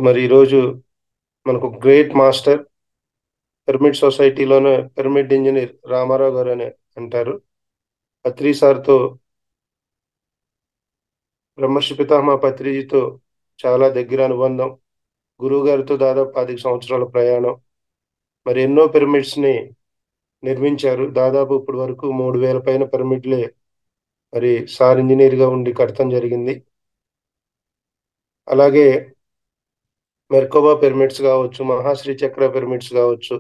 మరి ఈరోజు మనకు గ్రేట్ మాస్టర్ పిరమిడ్ సొసైటీలోనే పిరమిడ్ ఇంజనీర్ రామారావు గారు అని అంటారు. పత్రి సార్తో బ్రహ్మర్షి పితామహ పత్రిజీతో చాలా దగ్గర అనుబంధం. గురువు గారితో దాదాపు 10 సంవత్సరాల ప్రయాణం. మరి ఎన్నో పిరమిడ్స్ ని నిర్మించారు. దాదాపు ఇప్పటి వరకు 3000 పైన పిరమిడ్లే మరి సార్ ఇంజనీర్ గా ఉండి కడతం జరిగింది. అలాగే మెర్కోబా పిరమిడ్స్ కావచ్చు, మహాశ్రీ చక్ర పిరమిడ్స్ కావచ్చు,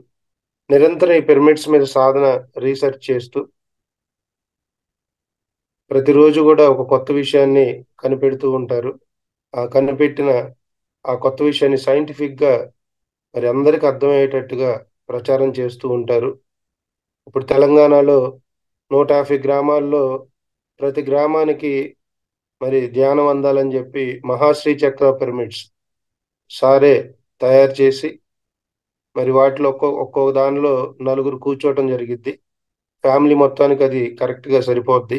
నిరంతరం ఈ పిరమిడ్స్ మీద సాధన రీసెర్చ్ చేస్తూ ప్రతిరోజు కూడా ఒక కొత్త విషయాన్ని కనిపెడుతూ ఉంటారు. ఆ కనిపెట్టిన ఆ కొత్త విషయాన్ని సైంటిఫిక్ గా మరి అందరికి అర్థమయ్యేటట్టుగా ప్రచారం చేస్తూ ఉంటారు. ఇప్పుడు తెలంగాణలో 150 గ్రామాల్లో ప్రతి గ్రామానికి మరి ధ్యానం అందాలని చెప్పి మహాశ్రీ చక్ర పిరమిడ్స్ సారే తయారు చేసి మరి వాటిలో ఒక్కో దానిలో నలుగురు కూర్చోవటం జరిగిద్ది. ఫ్యామిలీ మొత్తానికి అది కరెక్ట్ గా సరిపోద్ది.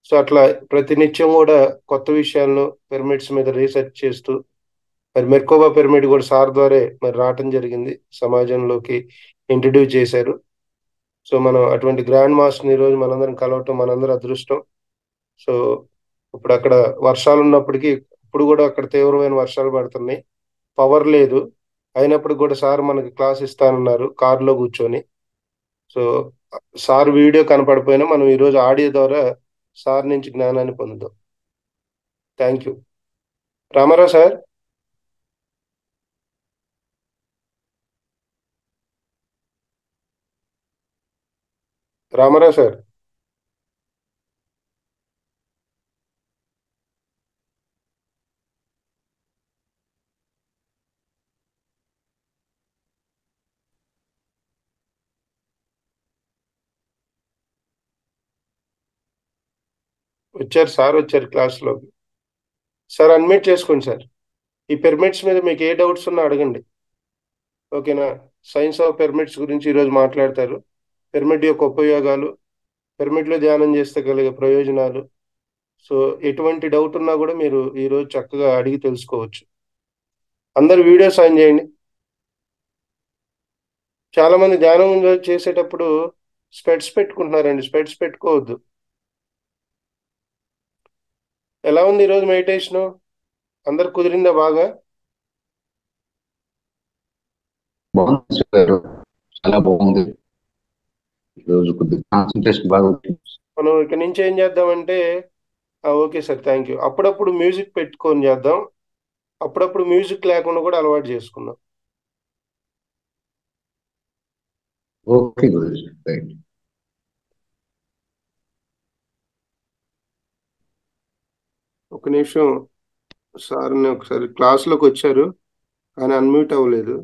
సో అట్లా ప్రతినిత్యం కూడా కొత్త విషయాలను పిరమిడ్స్ మీద రీసెర్చ్ చేస్తూ మరి మెర్కోబా పిరమిడ్ కూడా సార్ ద్వారే మరి రావటం జరిగింది, సమాజంలోకి ఇంట్రడ్యూస్ చేశారు. సో మనం అటువంటి గ్రాండ్ మాస్టర్ని ఈరోజు మనందరం కలవటం మనందరం అదృష్టం. సో ఇప్పుడు అక్కడ వర్షాలు ఉన్నప్పటికీ ఇప్పుడు కూడా అక్కడ తీవ్రమైన వర్షాలు పడుతున్నాయి, పవర్ లేదు. అయినప్పుడు కూడా సార్ మనకి క్లాస్ ఇస్తానన్నారు కారులో కూర్చొని. సో సార్ వీడియో కనపడిపోయినా మనం ఈరోజు ఆడియో ద్వారా సార్ నుంచి జ్ఞానాన్ని పొందుదాం. Thank you. Ramarao sir. Ramarao sir. వచ్చారు సార్, వచ్చారు క్లాస్లోకి. సార్ అన్మ్యూట్ చేసుకోండి సార్. ఈ పిరమిడ్స్ మీద మీకు ఏ డౌట్స్ ఉన్నా అడగండి, ఓకేనా? సైన్స్ ఆఫ్ పిరమిడ్స్ గురించి ఈరోజు మాట్లాడతారు. పిరమిడ్ యొక్క ఉపయోగాలు, పిరమిడ్లో ధ్యానం చేస్తే కలిగే ప్రయోజనాలు. సో ఎటువంటి డౌట్ ఉన్నా కూడా మీరు ఈరోజు చక్కగా అడిగి తెలుసుకోవచ్చు. అందరు వీడియోస్ ఆన్ చేయండి. చాలా మంది ధ్యానం చేసేటప్పుడు స్పెట్స్ పెట్టుకుంటున్నారండి. స్పెట్స్ పెట్టుకోవద్దు. ఎలా ఉంది ఈరోజు మెడిటేషన్? అందరు కుదిరిందా బాగా? బాగుంది సార్, చాలా బాగుంది. ఈరోజు కొద్దిగా కాన్సన్ట్రేషన్ బాగా ఉంటుంది. మనం ఇక్కడ నుంచి ఏం చేద్దామంటే ఓకే సార్, థ్యాంక్ యూ. అప్పుడప్పుడు మ్యూజిక్ పెట్టుకొని చేద్దాం, అప్పుడప్పుడు మ్యూజిక్ లేకుండా కూడా అలవాటు చేసుకుందాం. Okay Guruji, right. ఒక నిమిషం, సార్ని ఒకసారి క్లాస్లోకి వచ్చారు కానీ అన్మ్యూట్ అవ్వలేదు.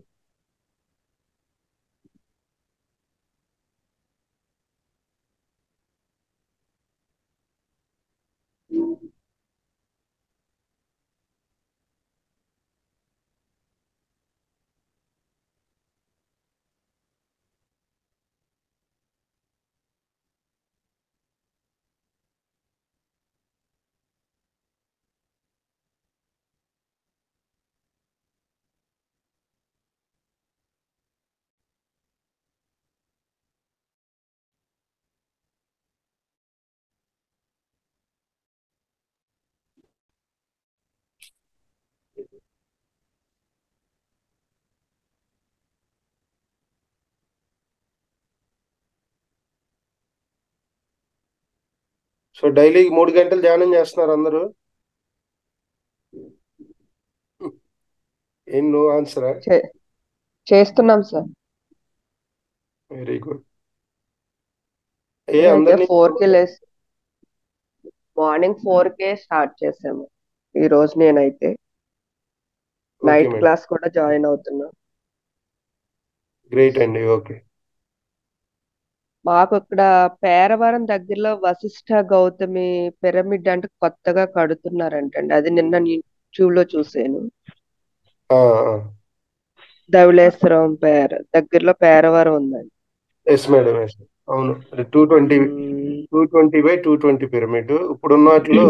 సో డైలీ 3 గంటలు ధ్యానం చేస్తున్నారు అందరూ? ఏం నో ఆన్సరా? చేస్తున్నాం సార్. Very good. అయితే 4కి లేసి మార్నింగ్ 4కే స్టార్ట్ చేసాము ఈ రోజు. నేనైతే నైట్ క్లాస్ కూడా జాయిన్ అవుతున్నా. గ్రేట్ అండి. ఓకే. మాకు ఇక్కడ పేరవరం దగ్గరలో వశిష్ఠ గౌతమి పిరమిడ్ అంటే కొత్తగా కడుతున్నారంటండి. అది నిన్న యూట్యూబ్ లో చూసాను. ధవళేశ్వరం దగ్గరలో పేరవరం ఉందండి. Yes madam, yes. అవును, 220/220 పిరమిడ్ ఇప్పుడున్న వాటిలో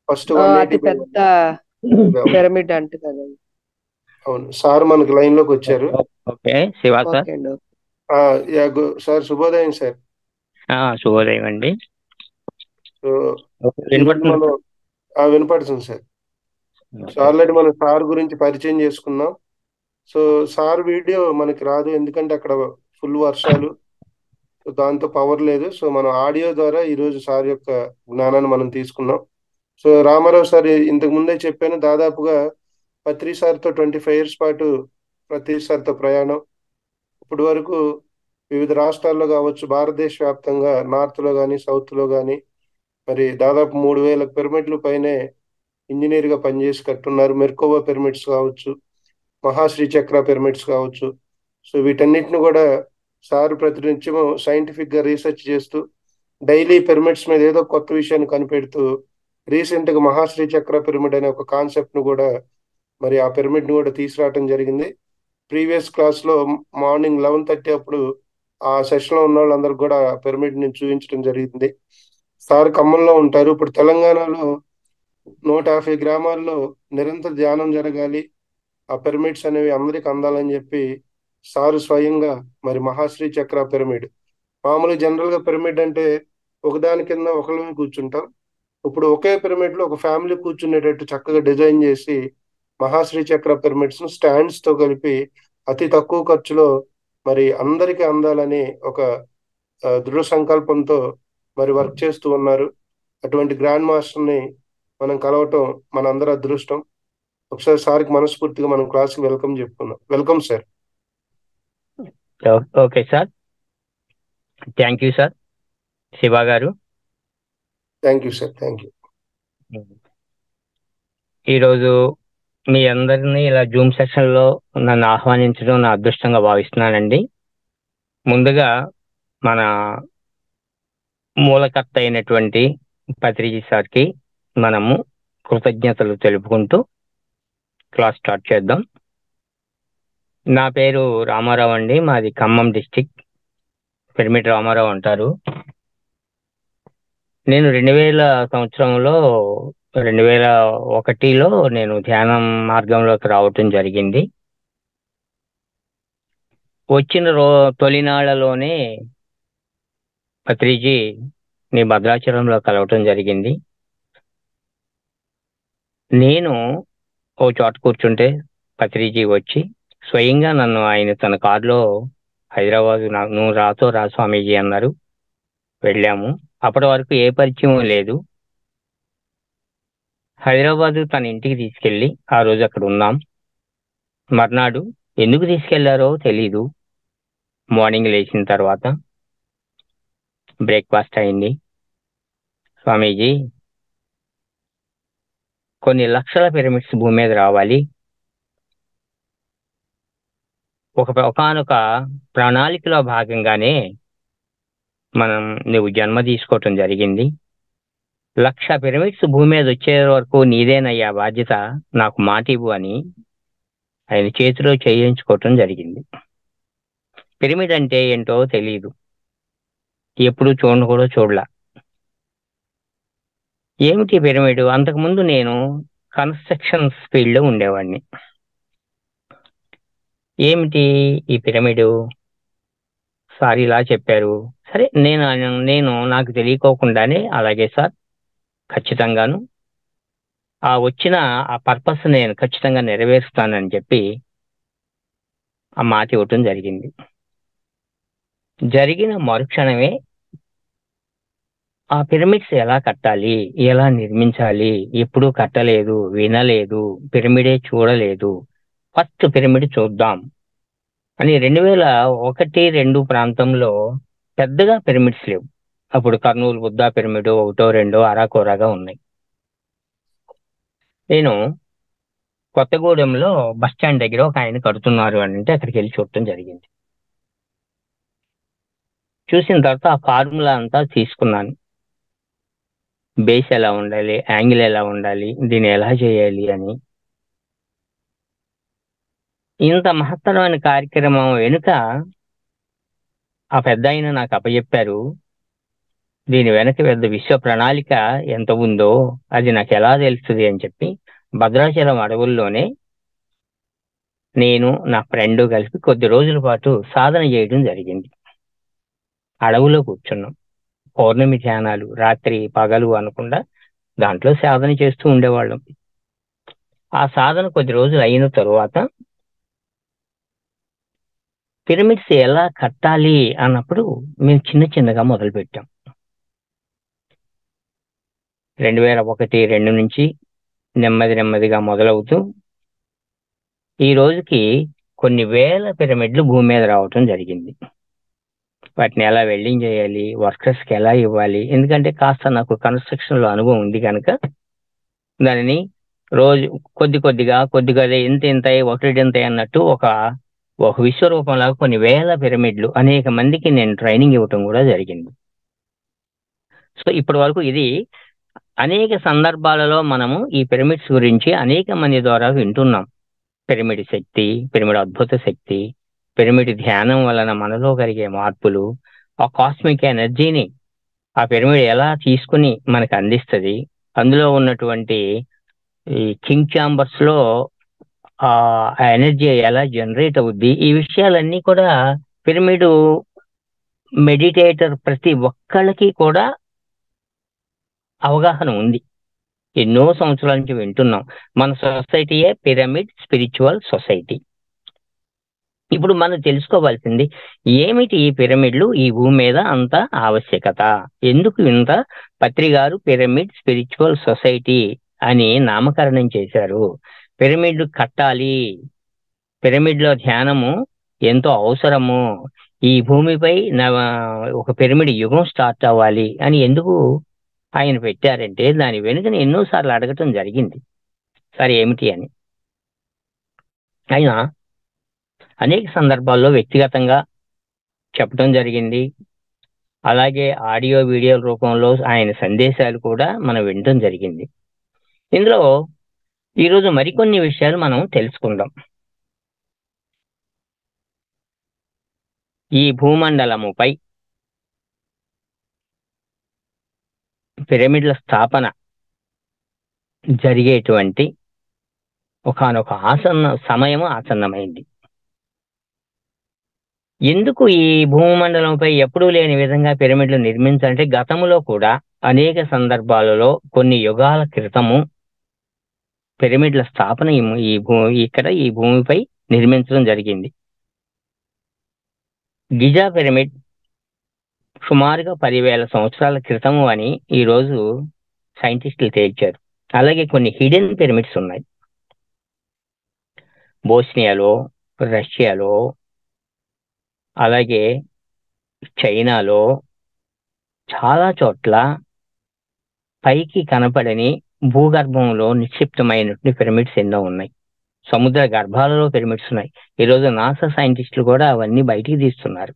ఫస్ట్ అతి పెద్ద పిరమిడ్ అంట కదండి. అవును సార్ మనకి లైన్ లోకి వచ్చారు. Okay Shiva sir. ఓకే అండి. సార్ శుభోదయం సార్. శుభోదయం అండి. సో ఈరోజు వినపడుతుంది మనం వినపడుతుంది సార్. సో ఆల్రెడీ మనం సార్ గురించి పరిచయం చేసుకున్నాం. సో సార్ వీడియో మనకి రాదు, ఎందుకంటే అక్కడ ఫుల్ వర్షాలు, సో దాంతో పవర్ లేదు. సో మనం ఆడియో ద్వారా ఈరోజు సార్ యొక్క జ్ఞానాన్ని మనం తీసుకున్నాం. సో రామారావు సార్ ఇంతకు ముందే చెప్పాను, దాదాపుగా పత్రి సార్తో 25 years పాటు పత్రి సార్తో ప్రయాణం. ఇప్పటి వరకు వివిధ రాష్ట్రాల్లో కావచ్చు, భారతదేశ వ్యాప్తంగా నార్త్లో కానీ సౌత్లో కానీ మరి దాదాపు 3000 పిరమిడ్లు పైనే ఇంజనీర్గా పనిచేసి కట్టున్నారు. మెర్కోవా పిరమిడ్స్ కావచ్చు, మహాశ్రీ చక్ర పిరమిడ్స్ కావచ్చు. సో వీటన్నిటిని కూడా సార్ ప్రతినిత్యము సైంటిఫిక్గా రీసెర్చ్ చేస్తూ డైలీ పిరమిడ్స్ మీద ఏదో కొత్త విషయాన్ని కనిపెడుతూ రీసెంట్గా మహాశ్రీ చక్ర పిరమిడ్ అనే ఒక కాన్సెప్ట్ను కూడా మరి ఆ పిరమిడ్ని కూడా తీసుకురావటం జరిగింది. ప్రీవియస్ క్లాస్లో మార్నింగ్ 11:30 అప్పుడు ఆ సెషన్లో ఉన్న వాళ్ళందరికీ కూడా పిరమిడ్ని చూపించడం జరిగింది. సార్ ఖమ్మంలో ఉంటారు. ఇప్పుడు తెలంగాణలో 150 గ్రామాల్లో నిరంతర ధ్యానం జరగాలి, ఆ పిరమిడ్స్ అనేవి అందరికి అందాలని చెప్పి సారు స్వయంగా మరి మహాశ్రీ చక్ర పిరమిడ్, మామూలు జనరల్ గా పిరమిడ్ అంటే ఒకదాని కింద ఒకళ్ళమే కూర్చుంటాం. ఇప్పుడు ఒకే పిరమిడ్ లో ఒక ఫ్యామిలీ కూర్చునేటట్టు చక్కగా డిజైన్ చేసి మహాశ్రీ చక్ర పిరమిడ్స్ ను స్టాండ్స్ తో కలిపి అతి తక్కువ ఖర్చులో మరి అందరికీ అందాలని ఒక దృఢ సంకల్పంతో మరి వర్క్ చేస్తూ ఉన్నారు. అటువంటి గ్రాండ్ మాస్టర్ ని మనం కలవటం మనందరి అదృష్టం. ఒకసారి సార్కి మనస్ఫూర్తిగా మనం క్లాస్కి వెల్కమ్ చెప్పుకున్నాం. Welcome sir. Okay sir, thank you sir Shiva గారు. Thank you sir, thank you. ఈరోజు మీ అందరినీ ఇలా జూమ్ సెషన్లో నన్ను ఆహ్వానించడం నా అదృష్టంగా భావిస్తున్నానండి. ముందుగా మన మూలకర్త అయినటువంటి పత్రిజీ సార్కి మనము కృతజ్ఞతలు తెలుపుకుంటూ క్లాస్ స్టార్ట్ చేద్దాం. నా పేరు రామారావు అండి, మాది ఖమ్మం డిస్టిక్, పిరమిడ్ రామారావు అంటారు. నేను 2001లో నేను ధ్యానం మార్గంలోకి రావటం జరిగింది. వచ్చిన తొలినాళ్లలోనే పత్రిజీ నీ భద్రాచలంలో కలవటం జరిగింది. నేను ఓ చోట కూర్చుంటే పత్రిజీ వచ్చి స్వయంగా నన్ను ఆయన తన కారులో హైదరాబాదు నువ్వు రాతో రా స్వామీజీ అన్నారు. వెళ్ళాము. అప్పటి వరకు ఏ పరిచయం లేదు. హైదరాబాదు తన ఇంటికి తీసుకెళ్ళి ఆ రోజు అక్కడ ఉన్నాం. మర్నాడు ఎందుకు తీసుకెళ్లారో తెలీదు. మార్నింగ్ లేచిన తర్వాత బ్రేక్ఫాస్ట్ అయింది. స్వామీజీ, కొన్ని లక్షల పిరమిడ్స్ భూమి మీద రావాలి, ఒకానొక ప్రణాళికలో భాగంగానే నువ్వు జన్మ తీసుకోవటం జరిగింది. 1,00,000 పిరమిడ్స్ భూమి మీద వచ్చే వరకు నీదేనయ్యా బాధ్యత, నాకు మాట ఇవ్వు అని ఆయన చేతిలో చేయించుకోవటం జరిగింది. పిరమిడ్ అంటే ఏంటో తెలియదు, ఎప్పుడు కూడా చూడలా. ఏమిటి పిరమిడ్? అంతకుముందు నేను కన్స్ట్రక్షన్స్ ఫీల్డ్లో ఉండేవాడిని. ఏమిటి ఈ పిరమిడ్? సార్ ఇలా చెప్పారు. సరే, నేను నాకు తెలియకోకుండానే అలాగే సార్, ఖచ్చితంగాను వచ్చిన ఆ పర్పస్ నేను ఖచ్చితంగా నెరవేరుస్తానని చెప్పి ఆ మాట ఇవ్వటం జరిగింది. జరిగిన మరుక్షణమే ఆ పిరమిడ్స్ ఎలా కట్టాలి, ఎలా నిర్మించాలి, ఎప్పుడూ కట్టలేదు, వినలేదు, పిరమిడే చూడలేదు, ఫస్ట్ పిరమిడ్ చూద్దాం అని 2001-2 ప్రాంతంలో పెద్దగా పిరమిడ్స్ లేవు. అప్పుడు కర్నూలు బుద్ధా పిరమిడ్ 1-2 అరాకొరాగా ఉన్నాయి. నేను కొత్తగూడెంలో బస్ స్టాండ్ దగ్గర ఒక ఆయన కడుతున్నారు అని అంటే అక్కడికి వెళ్ళి చూడటం జరిగింది. చూసిన తర్వాత ఆ ఫార్ములా అంతా తీసుకున్నాను. బేస్ ఎలా ఉండాలి, యాంగిల్ ఎలా ఉండాలి, దీన్ని ఎలా చేయాలి అని. ఇంత మహత్తరమైన కార్యక్రమం వెనుక ఆ పెద్ద ఆయన నాకు అప్పచెప్పారు. దీని వెనక పెద్ద విశ్వ ప్రణాళిక ఎంత ఉందో అది నాకు ఎలా తెలుస్తుంది అని చెప్పి భద్రాచలం అడవుల్లోనే నేను నా ఫ్రెండ్ కలిపి కొద్ది రోజుల పాటు సాధన చేయడం జరిగింది. అడవులో కూర్చున్నాం. పౌర్ణమి ధ్యానాలు రాత్రి పగలు అనకుండా దాంట్లో సాధన చేస్తూ ఉండేవాళ్ళం. ఆ సాధన కొద్ది రోజులు అయిన తరువాత పిరమిడ్స్ ఎలా కట్టాలి అన్నప్పుడు మేము చిన్న చిన్నగా మొదలు పెట్టాం. 2001-2 నుంచి నెమ్మదిగా మొదలవుతూ ఈ రోజుకి కొన్ని వేల పిరమిడ్లు భూమి మీద రావటం జరిగింది. వాటిని ఎలా వెల్డింగ్ చేయాలి, వర్కర్స్కి ఎలా ఇవ్వాలి, ఎందుకంటే కాస్త నాకు కన్స్ట్రక్షన్లో అనుభవం ఉంది కనుక దానిని రోజు కొద్దిగా ఇంత ఒకటి అన్నట్టు ఒక విశ్వరూపంలాగా కొన్ని వేల పిరమిడ్లు అనేక మందికి నేను ట్రైనింగ్ ఇవ్వటం కూడా జరిగింది. సో ఇప్పటి వరకు ఇది అనేక సందర్భాలలో మనము ఈ పిరమిడ్స్ గురించి అనేక మంది ద్వారా వింటున్నాం. పిరమిడ్ శక్తి, పిరమిడ్ అద్భుత శక్తి, పిరమిడ్ ధ్యానం వలన మనలో కలిగే మార్పులు, ఆ కాస్మిక్ ఎనర్జీని ఆ పిరమిడ్ ఎలా తీసుకుని మనకు అందిస్తుంది, అందులో ఉన్నటువంటి ఈ కింగ్ ఛాంబర్స్ లో ఆ ఎనర్జీ ఎలా జనరేట్ అవుద్ది, ఈ విషయాలన్నీ కూడా పిరమిడ్ మెడిటేటర్ ప్రతి ఒక్కళ్ళకి కూడా అవగాహన ఉంది. ఎన్నో సంవత్సరాల నుంచి వింటున్నాం. మన సొసైటీయే పిరమిడ్ స్పిరిచువల్ సొసైటీ. ఇప్పుడు మనం తెలుసుకోవాల్సింది ఏమిటి ఈ పిరమిడ్లు ఈ భూమి మీద అంత ఆవశ్యకత, ఎందుకు ఇంత పత్రి గారు పిరమిడ్ స్పిరిచువల్ సొసైటీ అని నామకరణం చేశారు, పిరమిడ్ కట్టాలి, పిరమిడ్లో ధ్యానము ఎంతో అవసరము, ఈ భూమిపై ఒక పిరమిడ్ యుగం స్టార్ట్ అవ్వాలి అని ఎందుకు ఆయన పెట్టారంటే దాని వెనుకని ఎన్నోసార్లు అడగటం జరిగింది, సరే ఏమిటి అని. ఆయన అనేక సందర్భాల్లో వ్యక్తిగతంగా చెప్పడం జరిగింది. అలాగే ఆడియో వీడియోల రూపంలో ఆయన సందేశాలు కూడా మనం వినడం జరిగింది. ఇందులో ఈరోజు మరికొన్ని విషయాలు మనం తెలుసుకుందాం. ఈ భూమండలముపై పిరమిడ్ల స్థాపన జరిగేటువంటి ఒకానొక సమయము ఆసన్నమైంది. ఎందుకు ఈ భూమండలంపై ఎప్పుడూ లేని విధంగా పిరమిడ్లు నిర్మించాలంటే గతంలో కూడా అనేక సందర్భాలలో కొన్ని యుగాల క్రితము పిరమిడ్ల స్థాపన ఈ భూమిపై నిర్మించడం జరిగింది. గిజా పిరమిడ్ సుమారుగా 10,000 సంవత్సరాల క్రితము అని ఈరోజు సైంటిస్టులు తేల్చారు. అలాగే కొన్ని హిడెన్ పిరమిడ్స్ ఉన్నాయి. బోస్నియాలో, రష్యాలో, అలాగే చైనాలో చాలా చోట్ల పైకి కనపడని భూగర్భంలో నిక్షిప్తమైనటువంటి పిరమిడ్స్ ఎన్నో ఉన్నాయి. సముద్ర గర్భాలలో పిరమిడ్స్ ఉన్నాయి. ఈరోజు నాసా సైంటిస్టులు కూడా అవన్నీ బయటికి తీస్తున్నారు.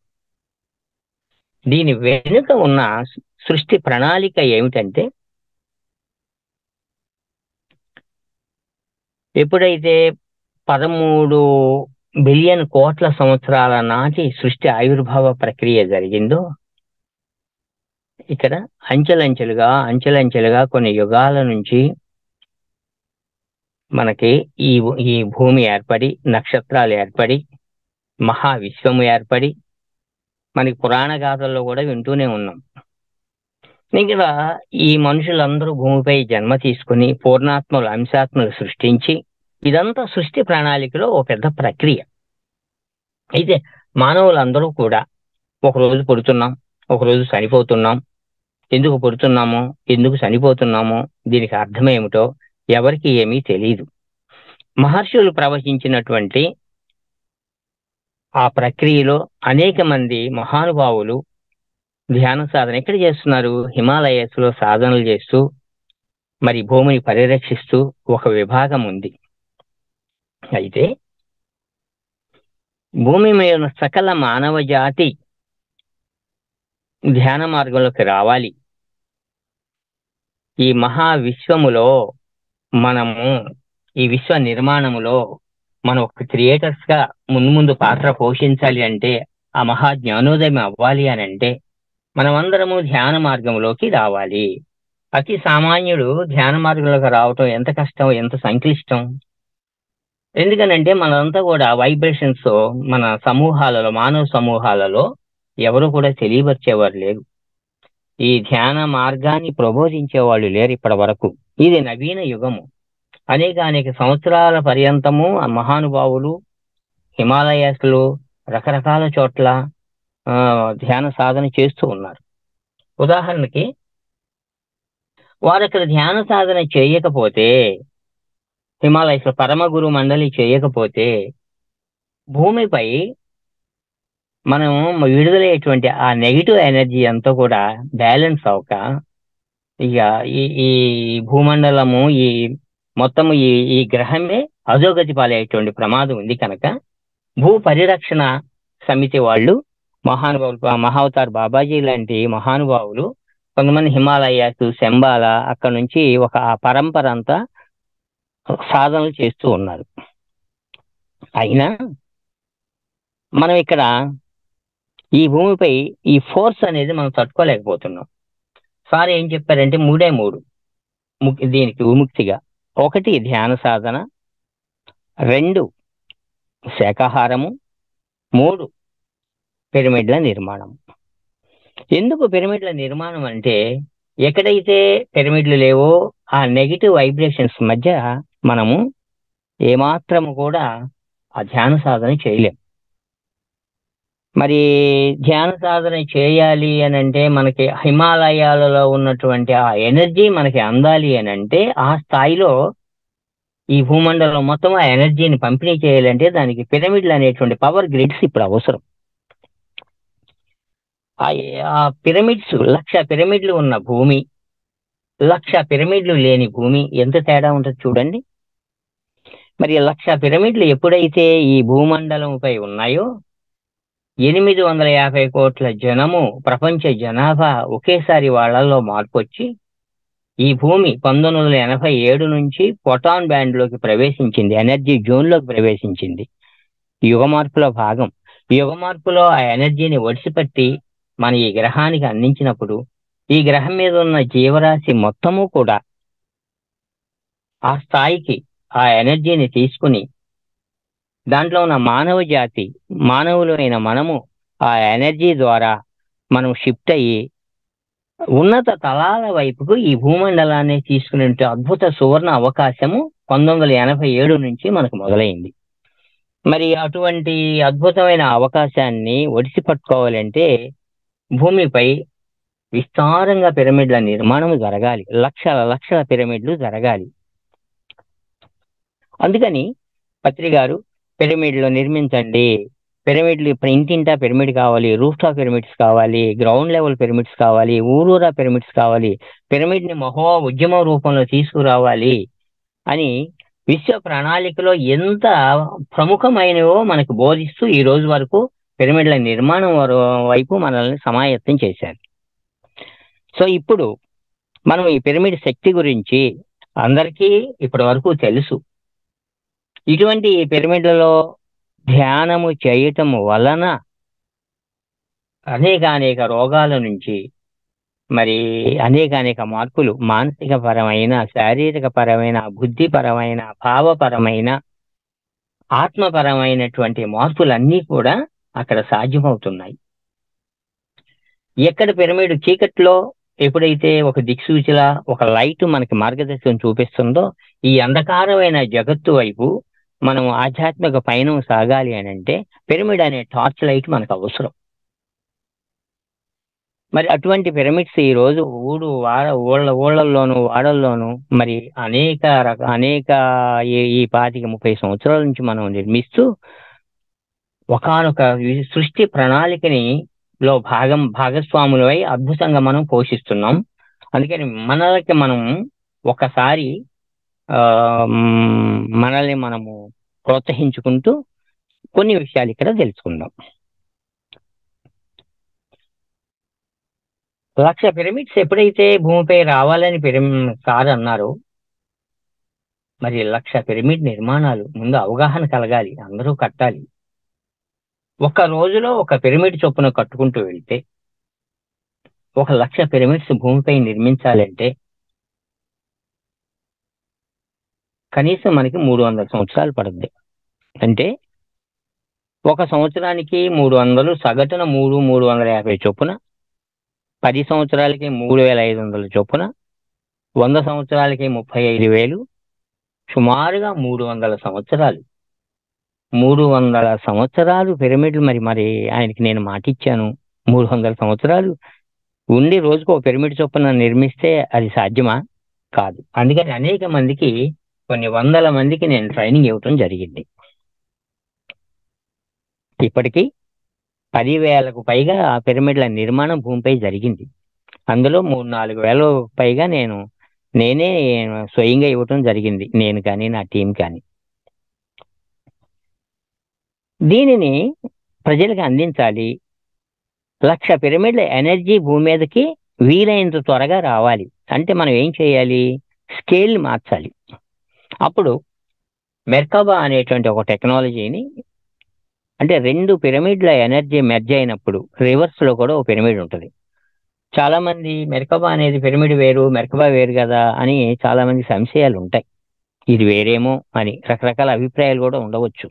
దీని వెనుక ఉన్న సృష్టి ప్రణాళిక ఏమిటంటే, ఎప్పుడైతే 13 బిలియన్ కోట్ల సంవత్సరాల నాటి సృష్టి ఆవిర్భావ ప్రక్రియ జరిగిందో, ఇక్కడ అంచెలంచెలుగా కొన్ని యుగాల నుంచి మనకి ఈ భూమి ఏర్పడి, నక్షత్రాలు ఏర్పడి, మహావిశ్వము ఏర్పడి, మనకి పురాణ గాథల్లో కూడా వింటూనే ఉన్నాం. ఇక్కడ ఈ మనుషులందరూ భూమిపై జన్మ తీసుకుని పూర్ణాత్మలు, అంశాత్మలు సృష్టించి, ఇదంతా సృష్టి ప్రణాళికలో ఒక పెద్ద ప్రక్రియ. అయితే మానవులందరూ కూడా ఒకరోజు పుడుతున్నాం, ఒకరోజు చనిపోతున్నాం. ఎందుకు పుడుతున్నామో, ఎందుకు చనిపోతున్నామో, దీనికి అర్థమేమిటో ఎవరికి ఏమీ తెలియదు. మహర్షులు ప్రవచించినటువంటి ఆ ప్రక్రియలో అనేక మంది మహానుభావులు ధ్యాన సాధన ఎక్కడ చేస్తున్నారు? హిమాలయస్ లో సాధనలు చేస్తూ మరి భూమిని పరిరక్షిస్తూ ఒక విభాగం ఉంది. అయితే భూమి మీద ఉన్న సకల మానవ జాతి ధ్యాన మార్గంలోకి రావాలి. ఈ మహావిశ్వములో మనము, ఈ విశ్వ నిర్మాణములో మనం ఒక క్రియేటర్స్ గా ముందు పాత్ర పోషించాలి అంటే, ఆ మహా జ్ఞానోదయం అవ్వాలి అని అంటే మనమందరము ధ్యాన మార్గంలోకి రావాలి. అతి సామాన్యుడు ధ్యాన మార్గంలోకి రావటం ఎంత కష్టం, ఎంత సంక్లిష్టం. ఎందుకనంటే మనంతా కూడా వైబ్రేషన్స్ మన సమూహాలలో, మానవ సమూహాలలో ఎవరు కూడా తెలియపరిచేవారు లేరు. ఈ ధ్యాన మార్గాన్ని ప్రబోధించే వాళ్ళు లేరు ఇప్పటి వరకు. ఇది నవీన యుగము. అనేక సంవత్సరాల పర్యంతము ఆ మహానుభావులు హిమాలయాస్లో రకరకాల చోట్ల ధ్యాన సాధన చేస్తూ ఉన్నారు. ఉదాహరణకి వారు అక్కడ ధ్యాన సాధన చేయకపోతే, హిమాలయస్ పరమ గురు మండలి చేయకపోతే, భూమిపై మనం విడుదలయ్యేటువంటి ఆ నెగిటివ్ ఎనర్జీ అంతా కూడా బ్యాలెన్స్ అవక ఇక ఈ భూమండలము మొత్తము ఈ గ్రహమే అధోగతి పాలయ్యేటువంటి ప్రమాదం ఉంది. కనుక భూ పరిరక్షణ సమితి వాళ్ళు మహానుభావులు, మహావతార్ బాబాజీ లాంటి మహానుభావులు కొంతమంది హిమాలయాస్, శంబాల అక్కడ నుంచి ఒక ఆ పరంపర అంతా సాధనలు చేస్తూ ఉన్నారు. అయినా మనం ఇక్కడ ఈ భూమిపై ఈ ఫోర్స్ అనేది మనం తట్టుకోలేకపోతున్నాం. సార్ ఏం చెప్పారంటే 3 దీనికి విముక్తిగా: 1 ధ్యాన సాధన, 2 శాకాహారము, 3 పిరమిడ్ల నిర్మాణం. ఎందుకు పిరమిడ్ల నిర్మాణం అంటే, ఎక్కడైతే పిరమిడ్లు లేవో ఆ నెగిటివ్ వైబ్రేషన్స్ మధ్య మనము ఏమాత్రము కూడా ఆ ధ్యాన సాధన చేయలేం. మరి ధ్యాన సాధన చేయాలి అని అంటే మనకి హిమాలయాలలో ఉన్నటువంటి ఆ ఎనర్జీ మనకి అందాలి అని అంటే, ఆ స్థాయిలో ఈ భూమండలం మొత్తం ఆ ఎనర్జీని పంపిణీ చేయాలంటే దానికి పిరమిడ్లు అనేటువంటి పవర్ గ్రిడ్స్ ఇప్పుడు అవసరం. ఆ పిరమిడ్స్ 1,00,000 పిరమిడ్లు ఉన్న భూమి, 1,00,000 పిరమిడ్లు లేని భూమి ఎంత తేడా ఉంటుంది చూడండి. మరి 1,00,000 పిరమిడ్లు ఎప్పుడైతే ఈ భూమండలంపై ఉన్నాయో, 850 కోట్ల జనము, ప్రపంచ జనాభా ఒకేసారి వాళ్ళల్లో మార్పు వచ్చి ఈ భూమి 1987 నుంచి ఫోటాన్ బ్యాండ్లోకి ప్రవేశించింది, ఎనర్జీ జోన్లోకి ప్రవేశించింది. యుగ మార్పులో భాగం. యుగ మార్పులో ఆ ఎనర్జీని ఒడిసిపట్టి మన ఈ గ్రహానికి అందించినప్పుడు ఈ గ్రహం మీద ఉన్న జీవరాశి మొత్తము కూడా ఆ స్థాయికి ఆ ఎనర్జీని తీసుకుని, దాంట్లో ఉన్న మానవ జాతి, మానవులైన మనము ఆ ఎనర్జీ ద్వారా మనం షిఫ్ట్ అయ్యి ఉన్నత తలాల వైపుకు ఈ భూమండలాన్ని తీసుకునే అద్భుత సువర్ణ అవకాశము 1987 నుంచి మనకు మొదలైంది. మరి అటువంటి అద్భుతమైన అవకాశాన్ని ఒడిసి పట్టుకోవాలంటే భూమిపై విస్తారంగా పిరమిడ్ల నిర్మాణం జరగాలి, లక్షల పిరమిడ్లు జరగాలి. అందుకని పత్రి గారు పిరమిడ్లు నిర్మించండి, పిరమిడ్లు ఇప్పుడు ఇంటింటా పిరమిడ్ కావాలి, రూఫ్ టాప్ పిరమిడ్స్ కావాలి, గ్రౌండ్ లెవెల్ పిరమిడ్స్ కావాలి, ఊరూరా పిరమిడ్స్ కావాలి, పిరమిడ్ని మహా ఉద్యమ రూపంలో తీసుకురావాలి అని విశ్వ ప్రణాళికలో ఎంత ప్రముఖమైనవో మనకు బోధిస్తూ ఈ రోజు వరకు పిరమిడ్ల నిర్మాణం వైపు మనల్ని సమాయత్తం చేశారు. సో ఇప్పుడు మనం ఈ పిరమిడ్ శక్తి గురించి అందరికీ ఇప్పటి వరకు తెలుసు. ఇటువంటి ఈ పిరమిడ్లలో ధ్యానము చేయటం వలన అనేక రోగాల నుంచి మరి అనేక మార్పులు, మానసిక పరమైన, శారీరక పరమైన, బుద్ధిపరమైన, భావపరమైన, ఆత్మపరమైనటువంటి మార్పులన్నీ కూడా అక్కడ సాధ్యమవుతున్నాయి. ఎక్కడ పిరమిడ్ చీకట్లో ఎప్పుడైతే ఒక దిక్సూచిలా ఒక లైట్ మనకి మార్గదర్శనం చూపిస్తుందో, ఈ అంధకారమైన జగత్తు వైపు మనం ఆధ్యాత్మిక పయనం సాగాలి అని అంటే పిరమిడ్ అనే టార్చ్ లైట్ మనకు అవసరం. మరి అటువంటి పిరమిడ్స్ ఈ రోజు ఊళ్ళల్లోనూ వాడల్లోనూ మరి అనేక ఈ 25-30 సంవత్సరాల నుంచి మనం నిర్మిస్తూ ఒకానొక సృష్టి ప్రణాళికని భాగస్వాములై అద్భుతంగా మనం పోషిస్తున్నాం. అందుకని మనకి మనం ఒకసారి మనల్ని మనము ప్రోత్సహించుకుంటూ కొన్ని విషయాలు ఇక్కడ తెలుసుకుందాం. 1,00,000 పిరమిడ్స్ ఎప్పుడైతే భూమిపై రావాలని సార్ అన్నారో, మరి 1,00,000 పిరమిడ్ నిర్మాణాలు ముందు అవగాహన కలగాలి, అందరూ కట్టాలి. ఒక రోజులో ఒక పిరమిడ్ చొప్పున కట్టుకుంటూ వెళ్తే 1,00,000 పిరమిడ్స్ భూమిపై నిర్మించాలంటే కనీసం మనకి 300 సంవత్సరాలు పడుతుంది. అంటే ఒక సంవత్సరానికి 300, సగటున 350 చొప్పున, 10 సంవత్సరాలకి 3500 చొప్పున, 100 సంవత్సరాలకి 35,000, సుమారుగా 300 సంవత్సరాలు. 300 సంవత్సరాలు పిరమిడ్లు. మరి ఆయనకి నేను మాట ఇచ్చాను, 300 సంవత్సరాలు ఉండి రోజుకు ఒక పిరమిడ్ చొప్పున నిర్మిస్తే అది సాధ్యమా? కాదు. అందుకని అనేక మందికి, కొన్ని వందల మందికి నేను ట్రైనింగ్ ఇవ్వటం జరిగింది. ఇప్పటికీ 10,000కు పైగా ఆ పిరమిడ్ల నిర్మాణం భూమిపై జరిగింది. అందులో 3-4 వేలకు పైగా నేనే స్వయంగా ఇవ్వటం జరిగింది, నేను కానీ నా టీం కానీ. దీనిని ప్రజలకు అందించాలి. 1,00,000 పిరమిడ్ల ఎనర్జీ భూమి మీదకి వీలైనంత త్వరగా రావాలి అంటే మనం ఏం చేయాలి? స్కేల్ మార్చాలి. అప్పుడు మెర్కబా అనేటువంటి ఒక టెక్నాలజీని, అంటే 2 పిరమిడ్ల ఎనర్జీ మెర్జ్ అయినప్పుడు రివర్స్ లో కూడా ఒక పిరమిడ్ ఉంటుంది. చాలా మంది మెర్కబా అనేది పిరమిడ్ వేరు, మెర్కబా వేరు కదా అని చాలా మంది సంశయాలు ఉంటాయి. ఇది వేరేమో అని రకరకాల అభిప్రాయాలు కూడా ఉండవచ్చు.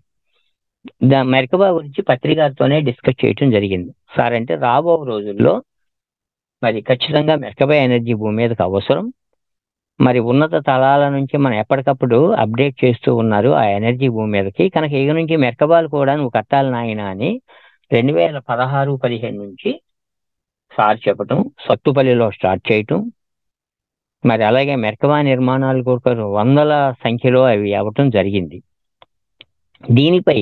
మెర్కబా గురించి పత్రికారితోనే డిస్కస్ చేయటం జరిగింది. సార్ అంటే రాబో రోజుల్లో మరి ఖచ్చితంగా మెర్కబా ఎనర్జీ భూమి మీదకి అవసరం. మరి ఉన్నత తలాల నుంచి మనం ఎప్పటికప్పుడు అప్డేట్ చేస్తూ ఉన్నారు ఆ ఎనర్జీ భూమి మీదకి. కనుక ఇక నుంచి మెర్కబాలు కూడా నువ్వు కట్టాలి నాయన అని 2016-15 నుంచి సార్ చెప్పటం, సత్తుపల్లిలో స్టార్ట్ చేయటం. మరి అలాగే మెర్కబా నిర్మాణాలు కూడా వందల సంఖ్యలో అవి అవ్వటం జరిగింది. దీనిపై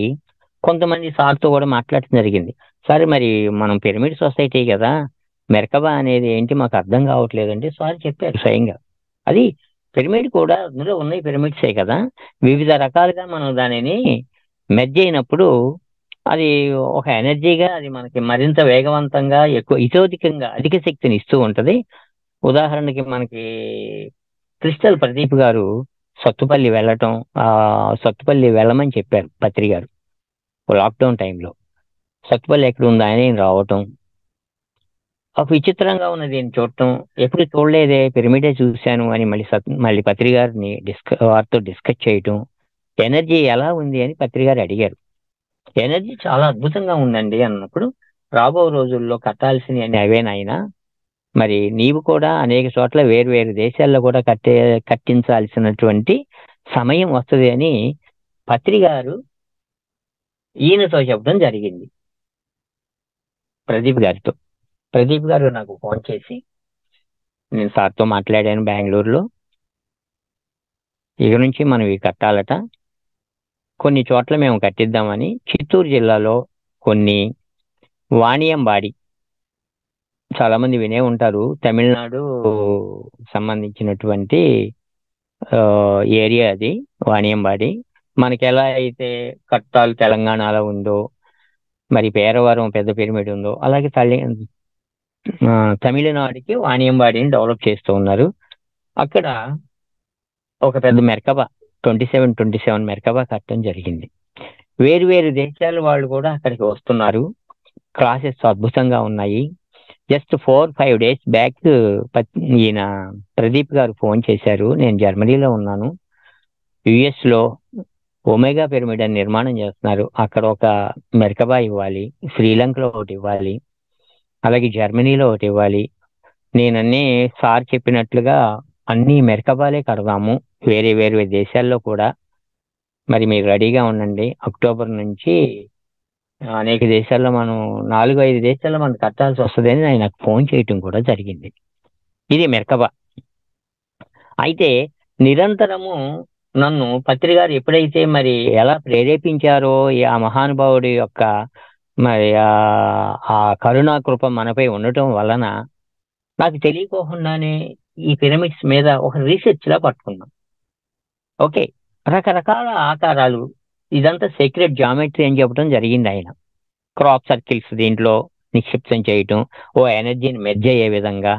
కొంతమంది సార్తో కూడా మాట్లాడటం జరిగింది. సరే మరి మనం పిరమిడ్ సొసైటీ కదా, మెర్కబా అనేది ఏంటి మాకు అర్థం కావట్లేదంటే సార్ చెప్పారు స్వయంగా. అది పిరమిడ్ కూడా, అందులో ఉన్నాయి పిరమిడ్సే కదా, వివిధ రకాలుగా మనం దానిని మెర్జ్ అయినప్పుడు అది ఒక ఎనర్జీగా అది మనకి మరింత వేగవంతంగా, ఎక్కువ ఇతోధికంగా అధిక శక్తిని ఇస్తూ ఉంటది. ఉదాహరణకి మనకి క్రిస్టల్ ప్రదీప్ గారు సత్తుపల్లి వెళ్ళటం, సత్తుపల్లి వెళ్ళమని చెప్పారు పత్రి గారు లాక్డౌన్ టైంలో. సత్తుపల్లి ఎక్కడ ఉంది ఆయన రావటం, ఒక విచిత్రంగా ఉన్నది నేను చూడటం, ఎప్పుడు చూడలేదే పిరమిడే చూశాను అని మళ్ళీ పత్రి గారిని వారితో డిస్కస్ చేయటం. ఎనర్జీ ఎలా ఉంది అని పత్రి గారు అడిగారు. ఎనర్జీ చాలా అద్భుతంగా ఉందండి అన్నప్పుడు, రాబో రోజుల్లో కట్టాల్సినవి అవేనాయినా, మరి నీవు కూడా అనేక చోట్ల వేరు దేశాల్లో కూడా కట్టించాల్సినటువంటి సమయం వస్తుంది అని పత్రి గారు ఈయనతో చెప్పడం జరిగింది, ప్రదీప్ గారితో. ప్రదీప్ గారు నాకు ఫోన్ చేసి, నేను సార్తో మాట్లాడాను బెంగళూరులో, ఇక నుంచి మనం ఇవి కట్టాలట, కొన్ని చోట్ల మేము కట్టిద్దామని. చిత్తూరు జిల్లాలో కొన్ని, వాణియంబాడి చాలా మంది వినే ఉంటారు, తమిళనాడు సంబంధించినటువంటి ఏరియా అది వాణియంబాడి. మనకి ఎలా అయితే కట్టాలు తెలంగాణలో ఉందో, మరి పేరవరం పెద్ద పిరమిడ్ ఉందో, అలాగే తమిళనాడుకి వాణియంబాడిని డెవలప్ చేస్తూ ఉన్నారు. అక్కడ ఒక పెద్ద మెర్కబా 27 మెర్కబా కట్టడం జరిగింది. వేరు దేశాల వాళ్ళు కూడా అక్కడికి వస్తున్నారు. క్లాసెస్ అద్భుతంగా ఉన్నాయి. జస్ట్ 4-5 days బ్యాక్ ఈయన ప్రదీప్ గారు ఫోన్ చేశారు, నేను జర్మనీలో ఉన్నాను, యుఎస్లో ఒమేగా పిరమిడ్ అని నిర్మాణం చేస్తున్నారు, అక్కడ ఒక మెర్కబా ఇవ్వాలి, శ్రీలంకలో ఒకటి ఇవ్వాలి, అలాగే జర్మనీలో ఒకటి ఇవ్వాలి. నేనన్నీ సార్ చెప్పినట్లుగా అన్ని మెర్కబాలే కడదాము, వేరే దేశాల్లో కూడా. మరి మీరు రెడీగా ఉండండి, అక్టోబర్ నుంచి అనేక దేశాల్లో మనం 4-5 దేశాల్లో మనం కట్టాల్సి వస్తుంది అని ఆయన నాకు ఫోన్ చేయటం కూడా జరిగింది. ఇది మెర్కబా. అయితే నిరంతరము నన్ను పత్రి గారు ఎప్పుడైతే మరి ఎలా ప్రేరేపించారో, ఆ మహానుభావుడి యొక్క మరి ఆ కరుణా కృప మనపై ఉండటం వలన నాకు తెలియకోకుండానే ఈ పిరమిడ్స్ మీద ఒక రీసెర్చ్ లా పట్టుకున్నాం. ఓకే, రకరకాల ఆకారాలు, ఇదంతా సీక్రెట్ జామెట్రీ అని చెప్పడం జరిగింది ఆయన. క్రాప్ సర్కిల్స్ దీంట్లో నిక్షిప్తం చేయటం, ఓ ఎనర్జీని మెర్జ్ అయ్యే విధంగా,